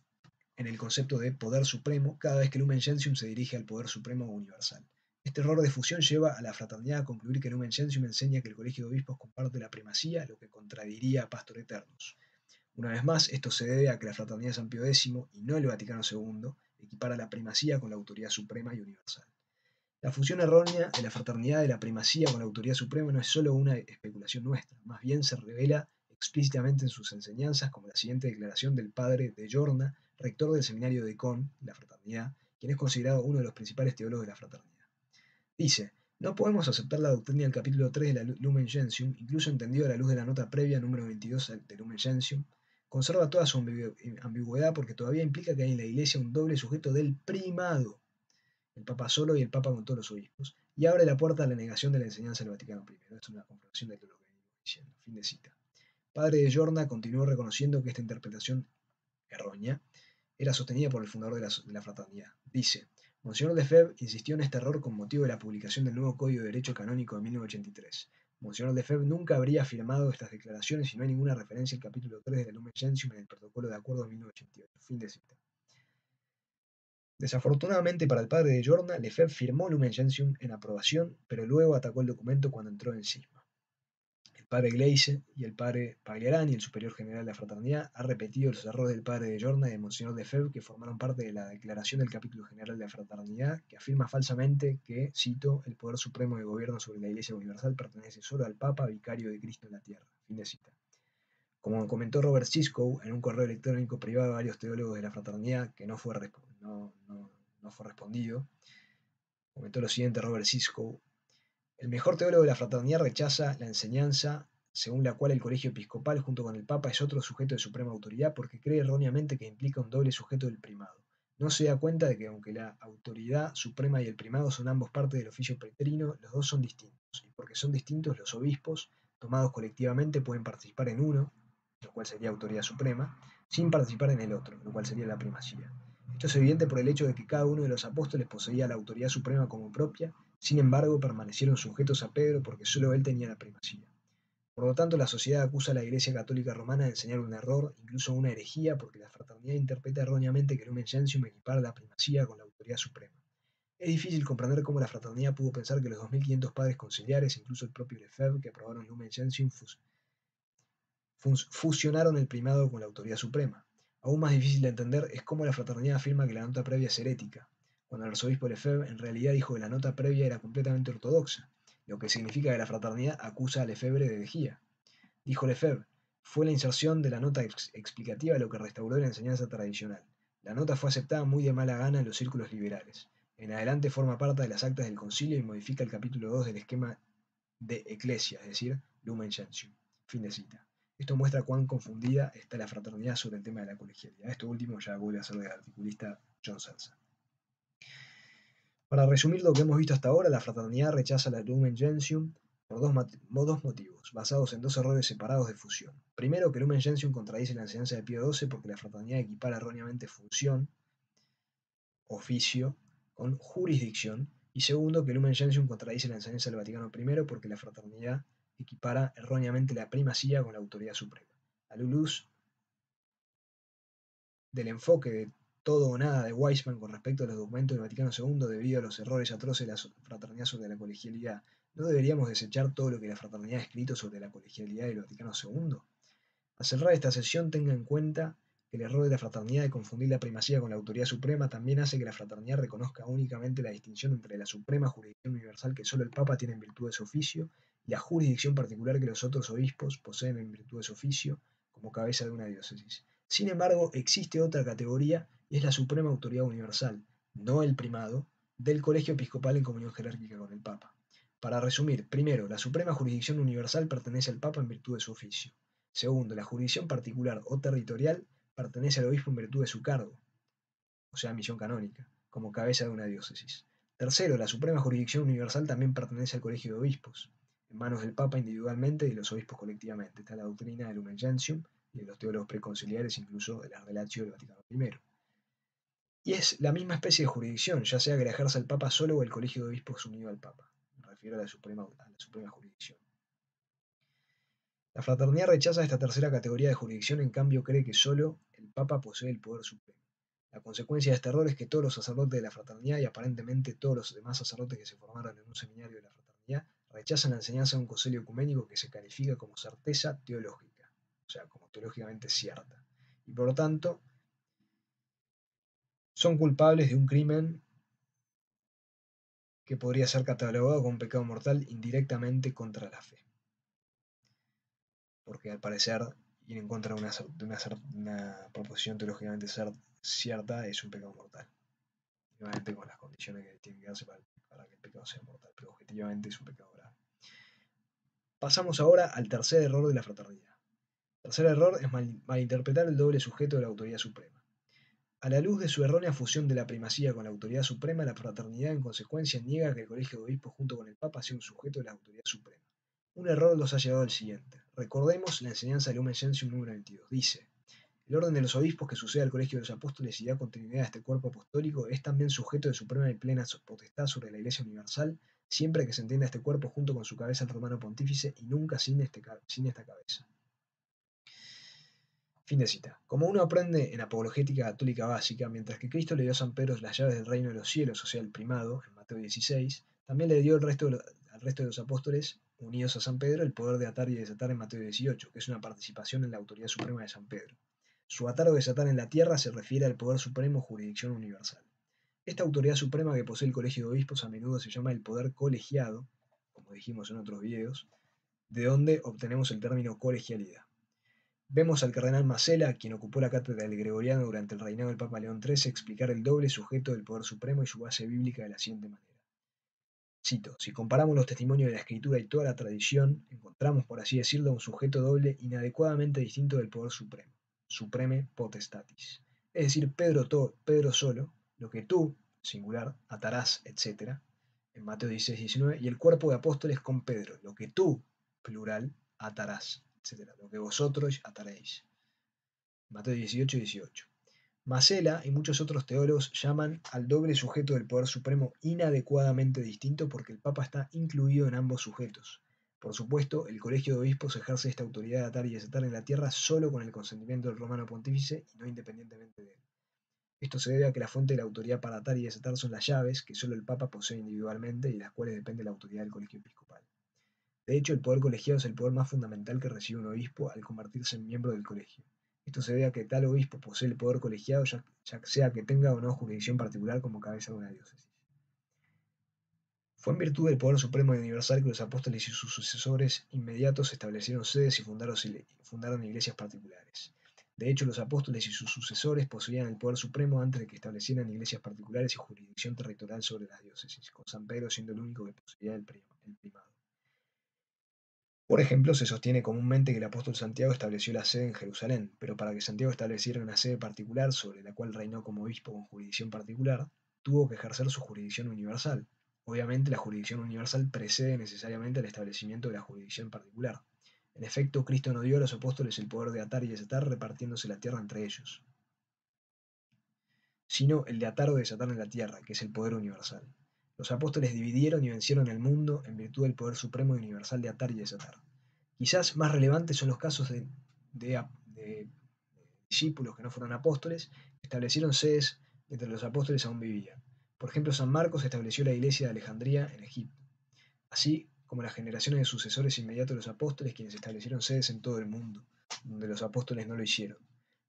en el concepto de poder supremo cada vez que Lumen Gentium se dirige al poder supremo universal. Este error de fusión lleva a la fraternidad a concluir que Lumen Gentium enseña que el colegio de obispos comparte la primacía, lo que contradiría a Pastor Eternus. Una vez más, esto se debe a que la fraternidad de San Pío X, y no el Vaticano II, equipara la primacía con la autoridad suprema y universal. La fusión errónea de la fraternidad de la primacía con la autoridad suprema no es solo una especulación nuestra, más bien se revela explícitamente en sus enseñanzas, como la siguiente declaración del padre de Jorna, rector del seminario de Econ, la fraternidad, quien es considerado uno de los principales teólogos de la fraternidad. Dice: no podemos aceptar la doctrina del capítulo 3 de la Lumen Gentium, incluso entendido a la luz de la nota previa número 22 de Lumen Gentium, Conserva toda su ambigüedad porque todavía implica que hay en la Iglesia un doble sujeto del primado, el Papa solo y el Papa con todos los obispos, y abre la puerta a la negación de la enseñanza del Vaticano I. Esto es una confirmación de lo que venimos diciendo. Fin de cita. Padre de Giorna continuó reconociendo que esta interpretación errónea era sostenida por el fundador de la fraternidad. Dice, Monseñor Lefebvre insistió en este error con motivo de la publicación del nuevo Código de Derecho Canónico de 1983. Monseñor Lefebvre nunca habría afirmado estas declaraciones y no hay ninguna referencia al capítulo 3 del Lumen Gentium en el protocolo de acuerdo de 1988. Fin de cita. Desafortunadamente para el padre de Giorna, Lefebvre firmó Lumen Gentium en aprobación, pero luego atacó el documento cuando entró en cisma. El padre Gleise y el padre Pagliarani, el superior general de la fraternidad, ha repetido los errores del padre de Giorna y de Monseñor Lefebvre que formaron parte de la declaración del capítulo general de la fraternidad, que afirma falsamente que, cito, el poder supremo de gobierno sobre la Iglesia Universal pertenece solo al Papa, vicario de Cristo en la tierra. Fin de cita. Como comentó Robert Siskow en un correo electrónico privado a varios teólogos de la fraternidad que no fue respondido, comentó lo siguiente Robert Siskow: el mejor teólogo de la fraternidad rechaza la enseñanza según la cual el colegio episcopal junto con el Papa es otro sujeto de suprema autoridad porque cree erróneamente que implica un doble sujeto del primado. No se da cuenta de que aunque la autoridad suprema y el primado son ambos parte del oficio preterino, los dos son distintos, y porque son distintos los obispos, tomados colectivamente, pueden participar en uno, lo cual sería autoridad suprema, sin participar en el otro, lo cual sería la primacía. Esto es evidente por el hecho de que cada uno de los apóstoles poseía la autoridad suprema como propia, sin embargo permanecieron sujetos a Pedro porque solo él tenía la primacía. Por lo tanto, la sociedad acusa a la Iglesia Católica Romana de enseñar un error, incluso una herejía, porque la fraternidad interpreta erróneamente que el Lumen Gentium equipara la primacía con la autoridad suprema. Es difícil comprender cómo la fraternidad pudo pensar que los 2500 padres conciliares, incluso el propio Lefebvre, que aprobaron Lumen Gentium, fusionaron el primado con la autoridad suprema. Aún más difícil de entender es cómo la fraternidad afirma que la nota previa es herética, cuando el arzobispo Lefebvre en realidad dijo que la nota previa era completamente ortodoxa, lo que significa que la fraternidad acusa a Lefebvre de herejía. Dijo Lefebvre, fue la inserción de la nota explicativa lo que restauró la enseñanza tradicional. La nota fue aceptada muy de mala gana en los círculos liberales. En adelante forma parte de las actas del concilio y modifica el capítulo 2 del esquema de Ecclesia, es decir, Lumen Gentium. Fin de cita. Esto muestra cuán confundida está la fraternidad sobre el tema de la colegialidad. Esto último ya vuelve a ser del articulista John Salsa. Para resumir lo que hemos visto hasta ahora, la fraternidad rechaza la Lumen Gentium por dos motivos, basados en dos errores separados de fusión. Primero, que Lumen Gentium contradice la enseñanza de Pío XII porque la fraternidad equipara erróneamente función, oficio, con jurisdicción. Y segundo, que Lumen Gentium contradice la enseñanza del Vaticano I porque la fraternidad equipara erróneamente la primacía con la autoridad suprema. A la luz del enfoque de todo o nada de Weissman con respecto a los documentos del Vaticano II debido a los errores atroces de la fraternidad sobre la colegialidad, ¿no deberíamos desechar todo lo que la fraternidad ha escrito sobre la colegialidad del Vaticano II? Al cerrar esta sesión, tenga en cuenta que el error de la fraternidad de confundir la primacía con la autoridad suprema también hace que la fraternidad reconozca únicamente la distinción entre la suprema jurisdicción universal que solo el Papa tiene en virtud de su oficio y la jurisdicción particular que los otros obispos poseen en virtud de su oficio como cabeza de una diócesis. Sin embargo, existe otra categoría y es la suprema autoridad universal, no el primado, del colegio episcopal en comunión jerárquica con el Papa. Para resumir, primero, la suprema jurisdicción universal pertenece al Papa en virtud de su oficio. Segundo, la jurisdicción particular o territorial pertenece al obispo en virtud de su cargo, o sea, misión canónica, como cabeza de una diócesis. Tercero, la suprema jurisdicción universal también pertenece al colegio de obispos, en manos del Papa individualmente y de los obispos colectivamente. Está la doctrina del Lumen Gentium y de los teólogos preconciliares, incluso de la Relatio del Vaticano I. Y es la misma especie de jurisdicción, ya sea que la ejerza el Papa solo o el colegio de obispos unido al Papa. Me refiero a la suprema jurisdicción. La fraternidad rechaza esta tercera categoría de jurisdicción, en cambio cree que solo el Papa posee el poder supremo. La consecuencia de este error es que todos los sacerdotes de la fraternidad y aparentemente todos los demás sacerdotes que se formaron en un seminario de la fraternidad rechazan la enseñanza de un concilio ecuménico que se califica como certeza teológica, o sea, como teológicamente cierta. Y por lo tanto, son culpables de un crimen que podría ser catalogado como un pecado mortal indirectamente contra la fe. Porque al parecer ir en contra de una proposición teológicamente cierta es un pecado mortal. Obviamente con las condiciones que tienen que darse para que el pecado sea mortal, pero objetivamente es un pecado grave. Pasamos ahora al tercer error de la fraternidad. Tercer error es malinterpretar el doble sujeto de la autoridad suprema. A la luz de su errónea fusión de la primacía con la autoridad suprema, la fraternidad en consecuencia niega que el Colegio de Obispos junto con el Papa sea un sujeto de la autoridad suprema. Un error los ha llevado al siguiente. Recordemos la enseñanza de Lumen Gentium número 22. Dice: el orden de los obispos que sucede al Colegio de los Apóstoles y da continuidad a este cuerpo apostólico es también sujeto de suprema y plena potestad sobre la Iglesia Universal, siempre que se entienda este cuerpo junto con su cabeza el romano pontífice y nunca sin esta cabeza. Fin de cita. Como uno aprende en Apologética Católica Básica, mientras que Cristo le dio a San Pedro las llaves del reino de los cielos, o sea, el primado, en Mateo 16, también le dio al resto de los apóstoles, unidos a San Pedro, el poder de atar y desatar en Mateo 18, que es una participación en la autoridad suprema de San Pedro. Su atar o desatar en la tierra se refiere al poder supremo jurisdicción universal. Esta autoridad suprema que posee el Colegio de Obispos a menudo se llama el poder colegiado, como dijimos en otros videos, de donde obtenemos el término colegialidad. Vemos al cardenal Masela, quien ocupó la cátedra del Gregoriano durante el reinado del Papa León XIII, explicar el doble sujeto del poder supremo y su base bíblica de la siguiente manera. Cito: si comparamos los testimonios de la Escritura y toda la tradición, encontramos, por así decirlo, un sujeto doble inadecuadamente distinto del poder supremo, supreme potestatis. Es decir, Pedro solo, lo que tú, singular, atarás, etc., en Mateo 16-19, y el cuerpo de apóstoles con Pedro, lo que tú, plural, atarás, etc., lo que vosotros ataréis. Mateo 18-18. Masela y muchos otros teólogos llaman al doble sujeto del poder supremo inadecuadamente distinto porque el Papa está incluido en ambos sujetos. Por supuesto, el Colegio de Obispos ejerce esta autoridad de atar y desatar en la tierra solo con el consentimiento del romano pontífice y no independientemente de él. Esto se debe a que la fuente de la autoridad para atar y desatar son las llaves que solo el Papa posee individualmente y de las cuales depende la autoridad del Colegio Episcopal. De hecho, el poder colegiado es el poder más fundamental que recibe un obispo al convertirse en miembro del colegio. Esto se debe a que tal obispo posee el poder colegiado ya sea que tenga o no jurisdicción particular como cabeza de una diócesis. Fue en virtud del poder supremo y universal que los apóstoles y sus sucesores inmediatos establecieron sedes y fundaron iglesias particulares. De hecho, los apóstoles y sus sucesores poseían el poder supremo antes de que establecieran iglesias particulares y jurisdicción territorial sobre las diócesis, con San Pedro siendo el único que poseía el primado. Por ejemplo, se sostiene comúnmente que el apóstol Santiago estableció la sede en Jerusalén, pero para que Santiago estableciera una sede particular sobre la cual reinó como obispo con jurisdicción particular, tuvo que ejercer su jurisdicción universal. Obviamente, la jurisdicción universal precede necesariamente al establecimiento de la jurisdicción particular. En efecto, Cristo no dio a los apóstoles el poder de atar y desatar repartiéndose la tierra entre ellos, sino el de atar o desatar en la tierra, que es el poder universal. Los apóstoles dividieron y vencieron el mundo en virtud del poder supremo y universal de atar y desatar. Quizás más relevantes son los casos de discípulos que no fueron apóstoles, que establecieron sedes entre los apóstoles aún vivían. Por ejemplo, San Marcos estableció la iglesia de Alejandría en Egipto, así como las generaciones de sucesores inmediatos de los apóstoles, quienes establecieron sedes en todo el mundo, donde los apóstoles no lo hicieron.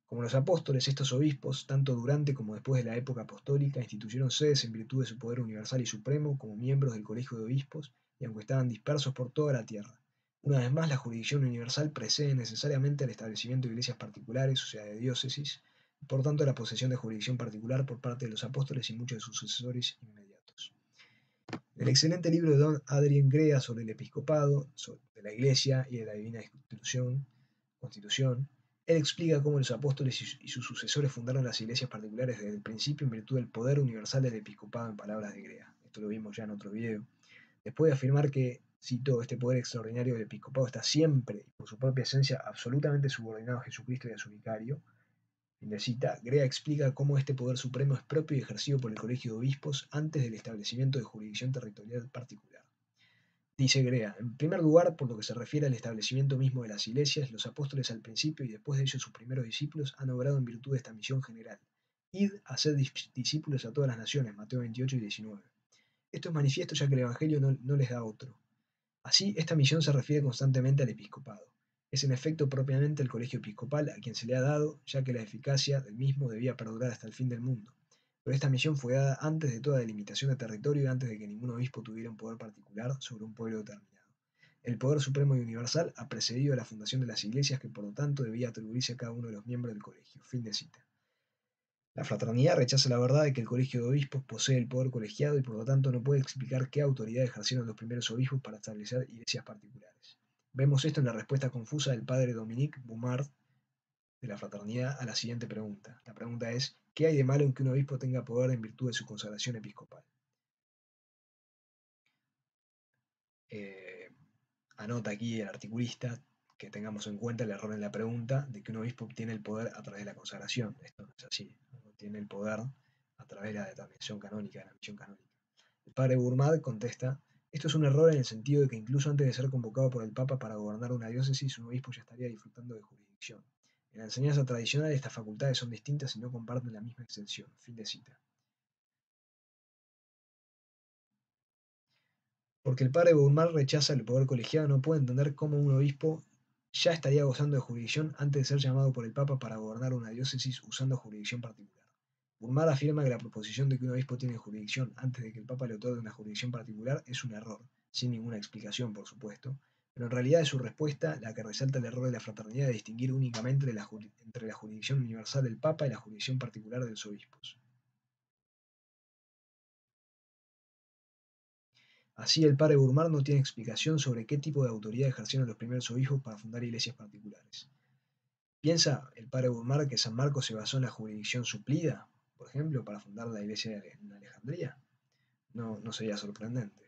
Como los apóstoles, estos obispos, tanto durante como después de la época apostólica, instituyeron sedes en virtud de su poder universal y supremo como miembros del Colegio de Obispos, y aunque estaban dispersos por toda la tierra. Una vez más, la jurisdicción universal precede necesariamente al establecimiento de iglesias particulares, o sea, de diócesis, y por tanto la posesión de jurisdicción particular por parte de los apóstoles y muchos de sus sucesores inmediatos. El excelente libro de Don Adrien Grea sobre el episcopado, de la Iglesia y de la Divina Constitución, él explica cómo los apóstoles y sus sucesores fundaron las iglesias particulares desde el principio en virtud del poder universal del episcopado en palabras de Grea. Esto lo vimos ya en otro video. Después de afirmar que, cito, este poder extraordinario del episcopado está siempre y por su propia esencia absolutamente subordinado a Jesucristo y a su vicario, fin de cita, Grea explica cómo este poder supremo es propio y ejercido por el Colegio de Obispos antes del establecimiento de jurisdicción territorial particular. Dice Grea: en primer lugar, por lo que se refiere al establecimiento mismo de las iglesias, los apóstoles al principio y después de ellos sus primeros discípulos han obrado en virtud de esta misión general. Id a ser discípulos a todas las naciones, Mateo 28 y 19. Esto es manifiesto ya que el Evangelio no les da otro. Así, esta misión se refiere constantemente al episcopado. Es en efecto propiamente el colegio episcopal a quien se le ha dado, ya que la eficacia del mismo debía perdurar hasta el fin del mundo. Pero esta misión fue dada antes de toda delimitación de territorio y antes de que ningún obispo tuviera un poder particular sobre un pueblo determinado. El poder supremo y universal ha precedido a la fundación de las iglesias, que por lo tanto debía atribuirse a cada uno de los miembros del colegio. Fin de cita. La fraternidad rechaza la verdad de que el Colegio de Obispos posee el poder colegiado y por lo tanto no puede explicar qué autoridad ejercieron los primeros obispos para establecer iglesias particulares. Vemos esto en la respuesta confusa del padre Dominique Boumard de la fraternidad a la siguiente pregunta. La pregunta es, ¿qué hay de malo en que un obispo tenga poder en virtud de su consagración episcopal? Eh, Anota aquí el articulista que tengamos en cuenta el error en la pregunta de que un obispo obtiene el poder a través de la consagración. Esto no es así. Obtiene el poder a través de la determinación canónica, de la misión canónica. El padre Bourmad contesta, esto es un error en el sentido de que incluso antes de ser convocado por el Papa para gobernar una diócesis, un obispo ya estaría disfrutando de jurisdicción. En la enseñanza tradicional estas facultades son distintas y no comparten la misma extensión. Fin de cita. Porque el padre Bourmar rechaza el poder colegiado, no puede entender cómo un obispo ya estaría gozando de jurisdicción antes de ser llamado por el Papa para gobernar una diócesis usando jurisdicción particular. Bourmar afirma que la proposición de que un obispo tiene jurisdicción antes de que el Papa le otorgue una jurisdicción particular es un error, sin ninguna explicación, por supuesto, pero en realidad es su respuesta la que resalta el error de la fraternidad de distinguir únicamente entre la jurisdicción universal del Papa y la jurisdicción particular de los obispos. Así, el padre Burmar no tiene explicación sobre qué tipo de autoridad ejercieron los primeros obispos para fundar iglesias particulares. ¿Piensa el padre Burmar que San Marcos se basó en la jurisdicción suplida, por ejemplo, para fundar la iglesia en Alejandría? No, no sería sorprendente.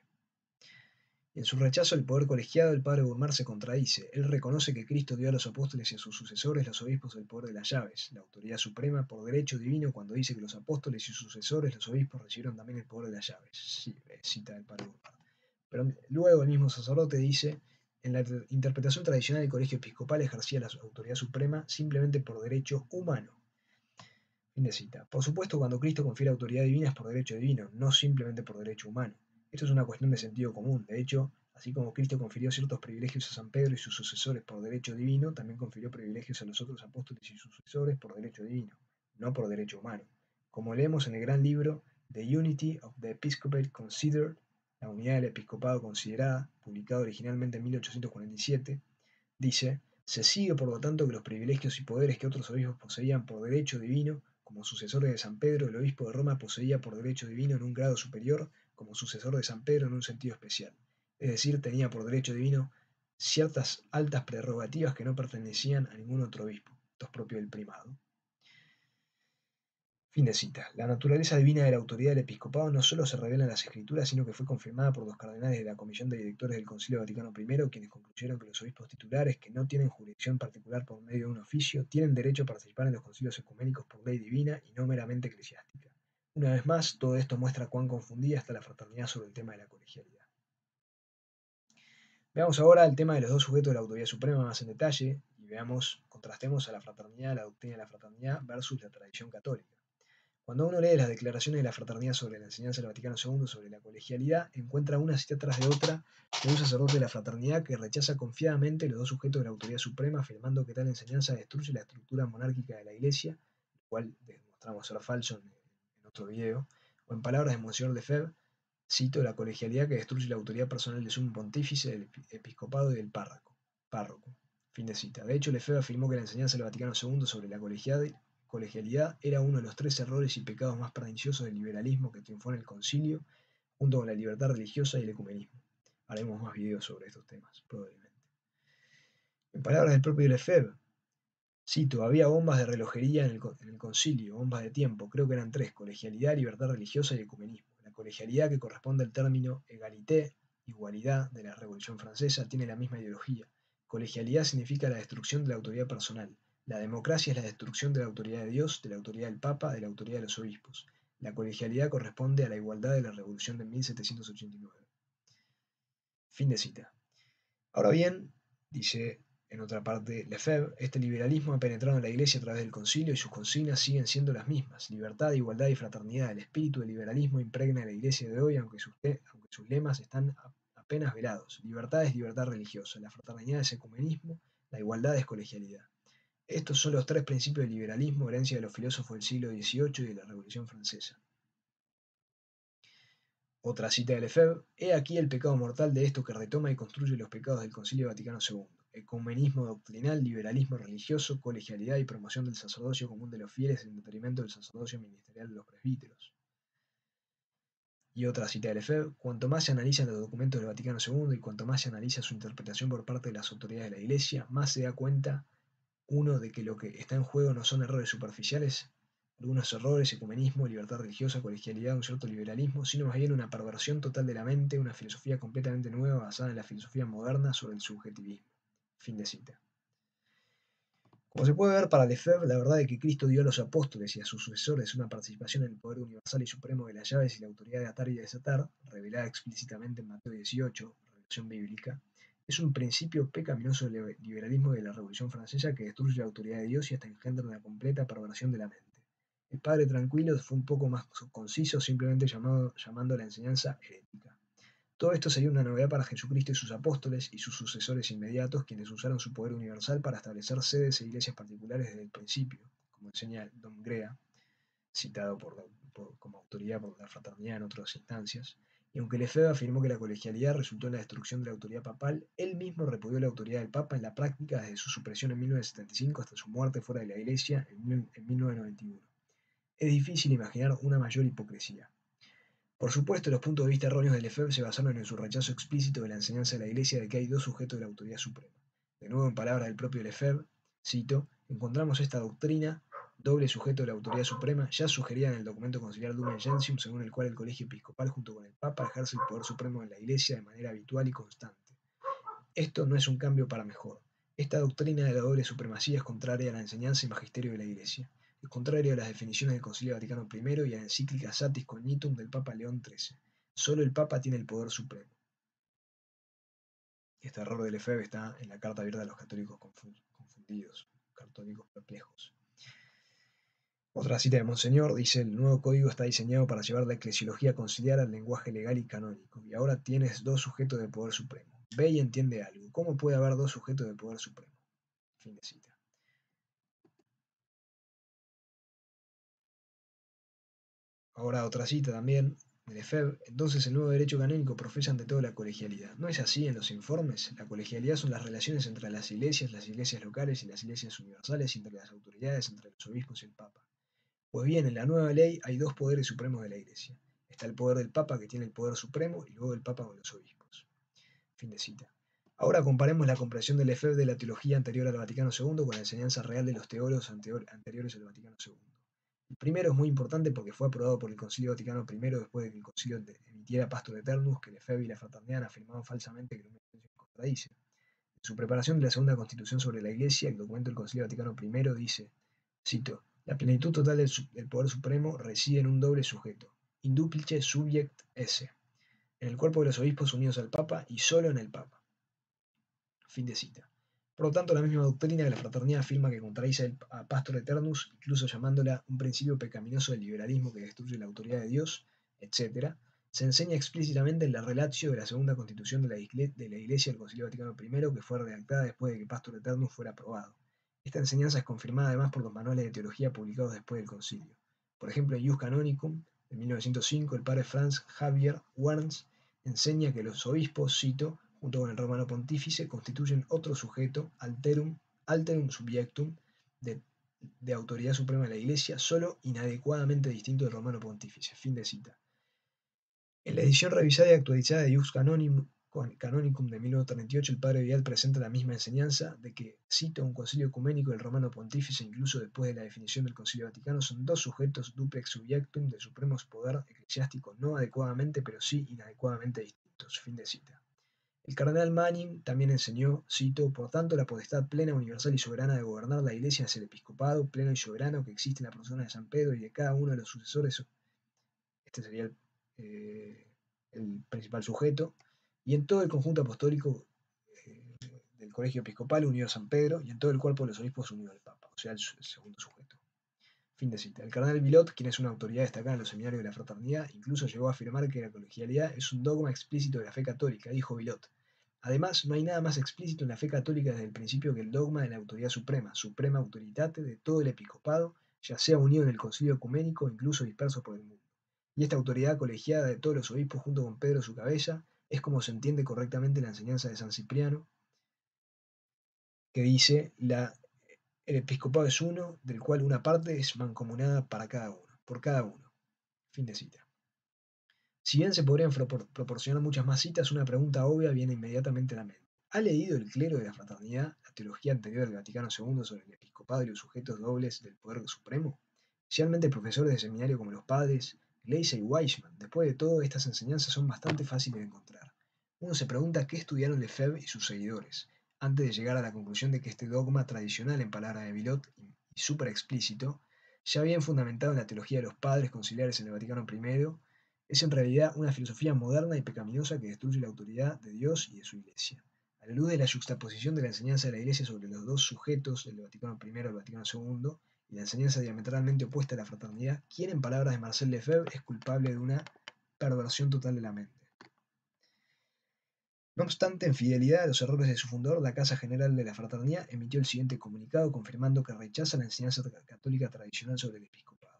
En su rechazo al poder colegiado, el padre Burmar se contradice. Él reconoce que Cristo dio a los apóstoles y a sus sucesores, los obispos, el poder de las llaves, la autoridad suprema por derecho divino, cuando dice que los apóstoles y sus sucesores, los obispos, recibieron también el poder de las llaves. Sí, cita el padre Burmar. Pero luego el mismo sacerdote dice, en la interpretación tradicional el colegio episcopal ejercía la autoridad suprema simplemente por derecho humano. Fin de cita. Por supuesto, cuando Cristo confiere autoridad divina es por derecho divino, no simplemente por derecho humano. Esto es una cuestión de sentido común. De hecho, así como Cristo confirió ciertos privilegios a San Pedro y sus sucesores por derecho divino, también confirió privilegios a los otros apóstoles y sus sucesores por derecho divino, no por derecho humano. Como leemos en el gran libro The Unity of the Episcopate Considered, la unidad del episcopado considerada, publicado originalmente en 1847, dice, se sigue por lo tanto que los privilegios y poderes que otros obispos poseían por derecho divino, como sucesores de San Pedro, el obispo de Roma poseía por derecho divino en un grado superior, como sucesor de San Pedro en un sentido especial. Es decir, tenía por derecho divino ciertas altas prerrogativas que no pertenecían a ningún otro obispo. Esto es propio del primado. Fin de cita. La naturaleza divina de la autoridad del episcopado no solo se revela en las escrituras, sino que fue confirmada por los cardenales de la Comisión de Directores del Concilio Vaticano I, quienes concluyeron que los obispos titulares, que no tienen jurisdicción particular por medio de un oficio, tienen derecho a participar en los concilios ecuménicos por ley divina y no meramente eclesiástica. Una vez más, todo esto muestra cuán confundida está la fraternidad sobre el tema de la colegialidad. Veamos ahora el tema de los dos sujetos de la autoridad suprema más en detalle y contrastemos a la fraternidad, la doctrina de la fraternidad versus la tradición católica. Cuando uno lee las declaraciones de la fraternidad sobre la enseñanza del Vaticano II sobre la colegialidad, encuentra una cita tras de otra de un sacerdote de la fraternidad que rechaza confiadamente los dos sujetos de la autoridad suprema, afirmando que tal enseñanza destruye la estructura monárquica de la Iglesia, lo cual demostramos ser falso en otro video, o en palabras de Monsignor Lefebvre, cito, la colegialidad que destruye la autoridad personal del sumo pontífice, del episcopado y del párroco. Fin de cita. De hecho, Lefebvre afirmó que la enseñanza del Vaticano II sobre la colegialidad era uno de los tres errores y pecados más perniciosos del liberalismo que triunfó en el concilio, junto con la libertad religiosa y el ecumenismo. Haremos más videos sobre estos temas, probablemente. En palabras del propio Lefebvre, cito, había bombas de relojería en el concilio, bombas de tiempo, creo que eran tres, colegialidad, libertad religiosa y ecumenismo. La colegialidad, que corresponde al término égalité, igualdad, de la Revolución Francesa, tiene la misma ideología. Colegialidad significa la destrucción de la autoridad personal. La democracia es la destrucción de la autoridad de Dios, de la autoridad del Papa, de la autoridad de los obispos. La colegialidad corresponde a la igualdad de la Revolución de 1789. Fin de cita. Ahora bien, dice en otra parte Lefebvre, este liberalismo ha penetrado en la Iglesia a través del concilio y sus consignas siguen siendo las mismas: libertad, igualdad y fraternidad. El espíritu del liberalismo impregna a la Iglesia de hoy, aunque sus lemas están apenas velados. Libertad es libertad religiosa, la fraternidad es ecumenismo, la igualdad es colegialidad. Estos son los tres principios del liberalismo, herencia de los filósofos del siglo XVIII y de la Revolución Francesa. Otra cita de Lefebvre, he aquí el pecado mortal de esto que retoma y construye los pecados del Concilio Vaticano II: ecumenismo doctrinal, liberalismo religioso, colegialidad y promoción del sacerdocio común de los fieles en detrimento del sacerdocio ministerial de los presbíteros. Y otra cita de Lefebvre: cuanto más se analizan los documentos del Vaticano II y cuanto más se analiza su interpretación por parte de las autoridades de la Iglesia, más se da cuenta uno de que lo que está en juego no son errores superficiales, algunos errores, ecumenismo, libertad religiosa, colegialidad, un cierto liberalismo, sino más bien una perversión total de la mente, una filosofía completamente nueva basada en la filosofía moderna sobre el subjetivismo. Fin de cita. Como se puede ver, para Lefebvre, la verdad de que Cristo dio a los apóstoles y a sus sucesores una participación en el poder universal y supremo de las llaves y la autoridad de atar y desatar, revelada explícitamente en Mateo 18, revelación bíblica, es un principio pecaminoso del liberalismo de la Revolución Francesa que destruye la autoridad de Dios y hasta engendra una completa perversión de la mente. El padre Tranquilo fue un poco más conciso, simplemente llamando a la enseñanza herética. Todo esto sería una novedad para Jesucristo y sus apóstoles y sus sucesores inmediatos, quienes usaron su poder universal para establecer sedes e iglesias particulares desde el principio, como enseña Dom Grea, citado como autoridad por la fraternidad en otras instancias. Y aunque Lefebvre afirmó que la colegialidad resultó en la destrucción de la autoridad papal, él mismo repudió la autoridad del Papa en la práctica desde su supresión en 1975 hasta su muerte fuera de la Iglesia en 1991. Es difícil imaginar una mayor hipocresía. Por supuesto, los puntos de vista erróneos de Lefebvre se basaron en su rechazo explícito de la enseñanza de la Iglesia de que hay dos sujetos de la autoridad suprema. De nuevo, en palabras del propio Lefebvre, cito: encontramos esta doctrina, doble sujeto de la autoridad suprema, ya sugerida en el documento conciliar Lumen Gentium, según el cual el colegio episcopal junto con el Papa ejerce el poder supremo en la Iglesia de manera habitual y constante. Esto no es un cambio para mejor. Esta doctrina de la doble supremacía es contraria a la enseñanza y magisterio de la Iglesia. Es contrario a las definiciones del Concilio Vaticano I y a la encíclica Satis Cognitum del Papa León XIII. Solo el Papa tiene el poder supremo. Este error de Lefebvre está en la carta abierta a los católicos confundidos, católicos perplejos. Otra cita de Monseñor dice: el nuevo código está diseñado para llevar la eclesiología conciliar al lenguaje legal y canónico, y ahora tienes dos sujetos de poder supremo. Ve y entiende algo. ¿Cómo puede haber dos sujetos de poder supremo? Fin de cita. Ahora otra cita también de Lefebvre: entonces el nuevo derecho canónico profesa ante todo la colegialidad. ¿No es así en los informes? La colegialidad son las relaciones entre las iglesias locales y las iglesias universales, entre las autoridades, entre los obispos y el Papa. Pues bien, en la nueva ley hay dos poderes supremos de la Iglesia. Está el poder del Papa, que tiene el poder supremo, y luego el Papa con los obispos. Fin de cita. Ahora comparemos la comprensión de Lefebvre de la teología anterior al Vaticano II con la enseñanza real de los teólogos anteriores al Vaticano II. El primero es muy importante porque fue aprobado por el Concilio Vaticano I después de que el Concilio emitiera Pastor Eternus, que Lefebvre y la fraternidad afirmaban falsamente que Lumen Gentium contradice. En su preparación de la segunda constitución sobre la Iglesia, el documento del Concilio Vaticano I dice, cito: la plenitud total del poder supremo reside en un doble sujeto, induplice subject esse, en el cuerpo de los obispos unidos al Papa y solo en el Papa. Fin de cita. Por lo tanto, la misma doctrina de la fraternidad afirma que contradice a Pastor Eternus, incluso llamándola un principio pecaminoso del liberalismo que destruye la autoridad de Dios, etc., se enseña explícitamente en la relatio de la segunda constitución de la Iglesia del Concilio Vaticano I, que fue redactada después de que Pastor Eternus fuera aprobado. Esta enseñanza es confirmada además por los manuales de teología publicados después del concilio. Por ejemplo, en Ius Canonicum, de 1905, el padre Franz Xavier Werns enseña que los obispos, cito, junto con el romano pontífice, constituyen otro sujeto, alterum subjectum, de autoridad suprema de la Iglesia, solo inadecuadamente distinto del romano pontífice. Fin de cita. En la edición revisada y actualizada de Ius Canonicum de 1938, el padre Vidal presenta la misma enseñanza de que, cito, un concilio ecuménico del romano pontífice, incluso después de la definición del Concilio Vaticano, son dos sujetos duplex subjectum de supremo poder eclesiástico, no adecuadamente, pero sí inadecuadamente distintos. Fin de cita. El cardenal Manning también enseñó, cito, por tanto, la potestad plena, universal y soberana de gobernar la Iglesia es el episcopado pleno y soberano que existe en la persona de San Pedro y de cada uno de los sucesores. Este sería el principal sujeto, y en todo el conjunto apostólico del colegio episcopal unido a San Pedro, y en todo el cuerpo de los obispos unido al Papa, o sea, el segundo sujeto. Fin de cita. El cardenal Villot, quien es una autoridad destacada en los seminarios de la fraternidad, incluso llegó a afirmar que la colegialidad es un dogma explícito de la fe católica, dijo Villot. Además, no hay nada más explícito en la fe católica desde el principio que el dogma de la autoridad suprema autoritate de todo el episcopado, ya sea unido en el concilio ecuménico o incluso disperso por el mundo. Y esta autoridad colegiada de todos los obispos junto con Pedro a su cabeza es como se entiende correctamente la enseñanza de San Cipriano, que dice: el episcopado es uno, del cual una parte es mancomunada por cada uno. Fin de cita. Si bien se podrían proporcionar muchas más citas, una pregunta obvia viene inmediatamente a la mente. ¿Ha leído el clero de la fraternidad la teología anterior del Vaticano II sobre el episcopado y los sujetos dobles del poder supremo? Especialmente profesores de seminario como los padres Gleise y Weissman. Después de todo, estas enseñanzas son bastante fáciles de encontrar. Uno se pregunta qué estudiaron Lefebvre y sus seguidores, antes de llegar a la conclusión de que este dogma tradicional en palabras de Villot y súper explícito, ya bien fundamentado en la teología de los padres conciliares en el Vaticano I, es en realidad una filosofía moderna y pecaminosa que destruye la autoridad de Dios y de su Iglesia. A la luz de la juxtaposición de la enseñanza de la Iglesia sobre los dos sujetos, el Vaticano I y el Vaticano II, y la enseñanza diametralmente opuesta a la fraternidad, ¿quién, en palabras de Marcel Lefebvre, es culpable de una perversión total de la mente? No obstante, en fidelidad a los errores de su fundador, la Casa General de la Fraternidad emitió el siguiente comunicado confirmando que rechaza la enseñanza católica tradicional sobre el episcopado.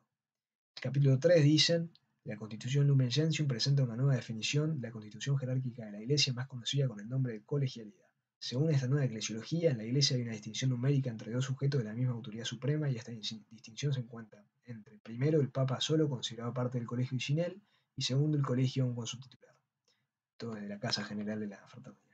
El capítulo 3 dicen: la Constitución Lumen Gentium presenta una nueva definición de la constitución jerárquica de la Iglesia, más conocida con el nombre de colegialidad. Según esta nueva eclesiología, en la Iglesia hay una distinción numérica entre dos sujetos de la misma autoridad suprema, y esta distinción se encuentra entre, primero, el Papa solo, considerado parte del colegio sin él, y segundo, el colegio aún con su titular. Todo desde la Casa General de la Fraternidad.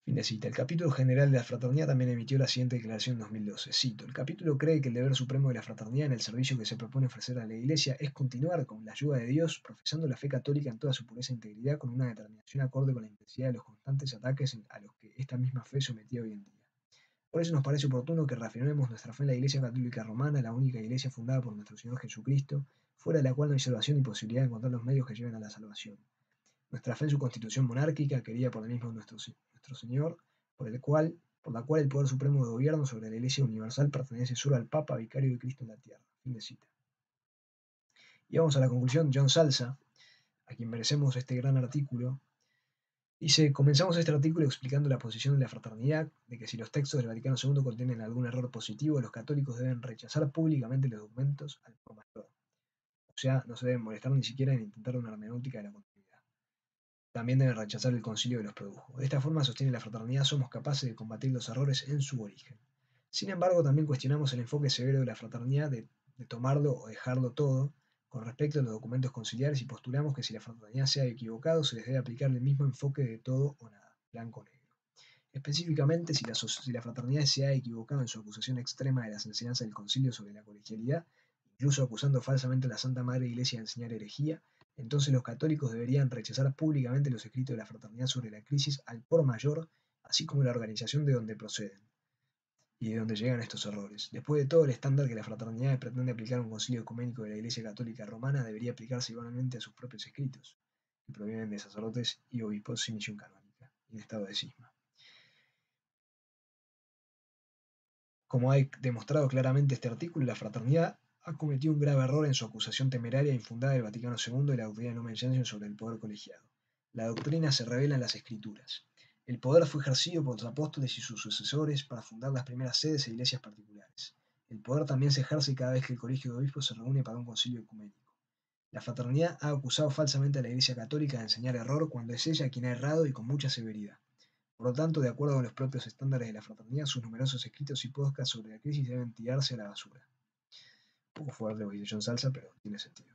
Fin de cita. El capítulo general de la fraternidad también emitió la siguiente declaración en 2012. Cito: el capítulo cree que el deber supremo de la fraternidad en el servicio que se propone ofrecer a la Iglesia es continuar con la ayuda de Dios, profesando la fe católica en toda su pureza e integridad, con una determinación acorde con la intensidad de los constantes ataques a los que esta misma fe sometía hoy en día. Por eso nos parece oportuno que reafirmemos nuestra fe en la Iglesia Católica Romana, la única Iglesia fundada por nuestro Señor Jesucristo, fuera de la cual no hay salvación ni posibilidad de encontrar los medios que lleven a la salvación. Nuestra fe en su constitución monárquica, querida por el mismo nuestro Señor, por la cual el poder supremo de gobierno sobre la Iglesia universal pertenece solo al Papa, vicario de Cristo en la tierra. Fin de cita. Y vamos a la conclusión. John Salza, a quien merecemos este gran artículo, dice: comenzamos este artículo explicando la posición de la fraternidad, de que si los textos del Vaticano II contienen algún error positivo, los católicos deben rechazar públicamente los documentos al por mayor. O sea, no se deben molestar ni siquiera en intentar una hermenéutica de la continuidad. También deben rechazar el concilio que los produjo. De esta forma, sostiene la fraternidad, somos capaces de combatir los errores en su origen. Sin embargo, también cuestionamos el enfoque severo de la fraternidad de tomarlo o dejarlo todo con respecto a los documentos conciliares, y postulamos que si la fraternidad se ha equivocado, se les debe aplicar el mismo enfoque de todo o nada, blanco o negro. Específicamente, si la fraternidad se ha equivocado en su acusación extrema de las enseñanzas del concilio sobre la colegialidad, incluso acusando falsamente a la Santa Madre Iglesia de enseñar herejía, entonces los católicos deberían rechazar públicamente los escritos de la fraternidad sobre la crisis al por mayor, así como la organización de donde proceden y de donde llegan estos errores. Después de todo, el estándar que la fraternidad pretende aplicar a un concilio ecuménico de la Iglesia Católica Romana debería aplicarse igualmente a sus propios escritos, que provienen de sacerdotes y obispos sin misión canónica y en estado de cisma. Como ha demostrado claramente este artículo, la fraternidad ha cometido un grave error en su acusación temeraria e infundada del Vaticano II y la doctrina Lumen Gentium sobre el poder colegiado. La doctrina se revela en las Escrituras. El poder fue ejercido por los apóstoles y sus sucesores para fundar las primeras sedes e iglesias particulares. El poder también se ejerce cada vez que el colegio de obispos se reúne para un concilio ecuménico. La fraternidad ha acusado falsamente a la Iglesia Católica de enseñar error cuando es ella quien ha errado, y con mucha severidad. Por lo tanto, de acuerdo con los propios estándares de la fraternidad, sus numerosos escritos y podcasts sobre la crisis deben tirarse a la basura. Un poco fuerte lo que dice John Salza, pero tiene sentido.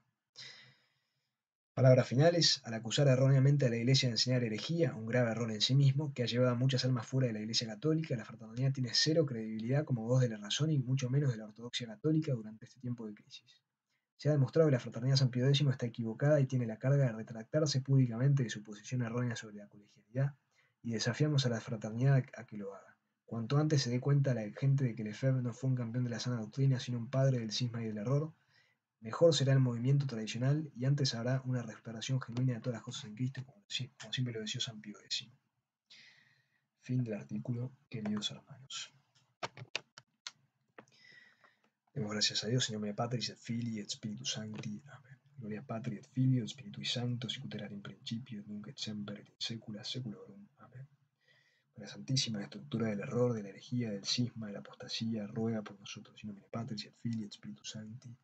Palabras finales. Al acusar erróneamente a la Iglesia de enseñar herejía, un grave error en sí mismo, que ha llevado a muchas almas fuera de la Iglesia Católica, la fraternidad tiene cero credibilidad como voz de la razón y mucho menos de la ortodoxia católica durante este tiempo de crisis. Se ha demostrado que la fraternidad San Pío X está equivocada y tiene la carga de retractarse públicamente de su posición errónea sobre la colegialidad, y desafiamos a la fraternidad a que lo haga. Cuanto antes se dé cuenta la gente de que Lefebvre no fue un campeón de la sana doctrina, sino un padre del cisma y del error, mejor será el movimiento tradicional, y antes habrá una restauración genuina de todas las cosas en Cristo, como siempre lo decía San Pío X. Fin del artículo, queridos hermanos. Demos gracias a Dios, in nomine Patris et Filii et Spiritus Sancti. Amén. Gloria Patri et Filio et Spiritui Sancto, sicut erat in principio, et nunc et semper, et in saecula saeculorum. Amén. La Santísima, la estructura del error, de la herejía, del cisma, de la apostasía, ruega por nosotros, in nomine Patris et Filii et Spiritus Sancti.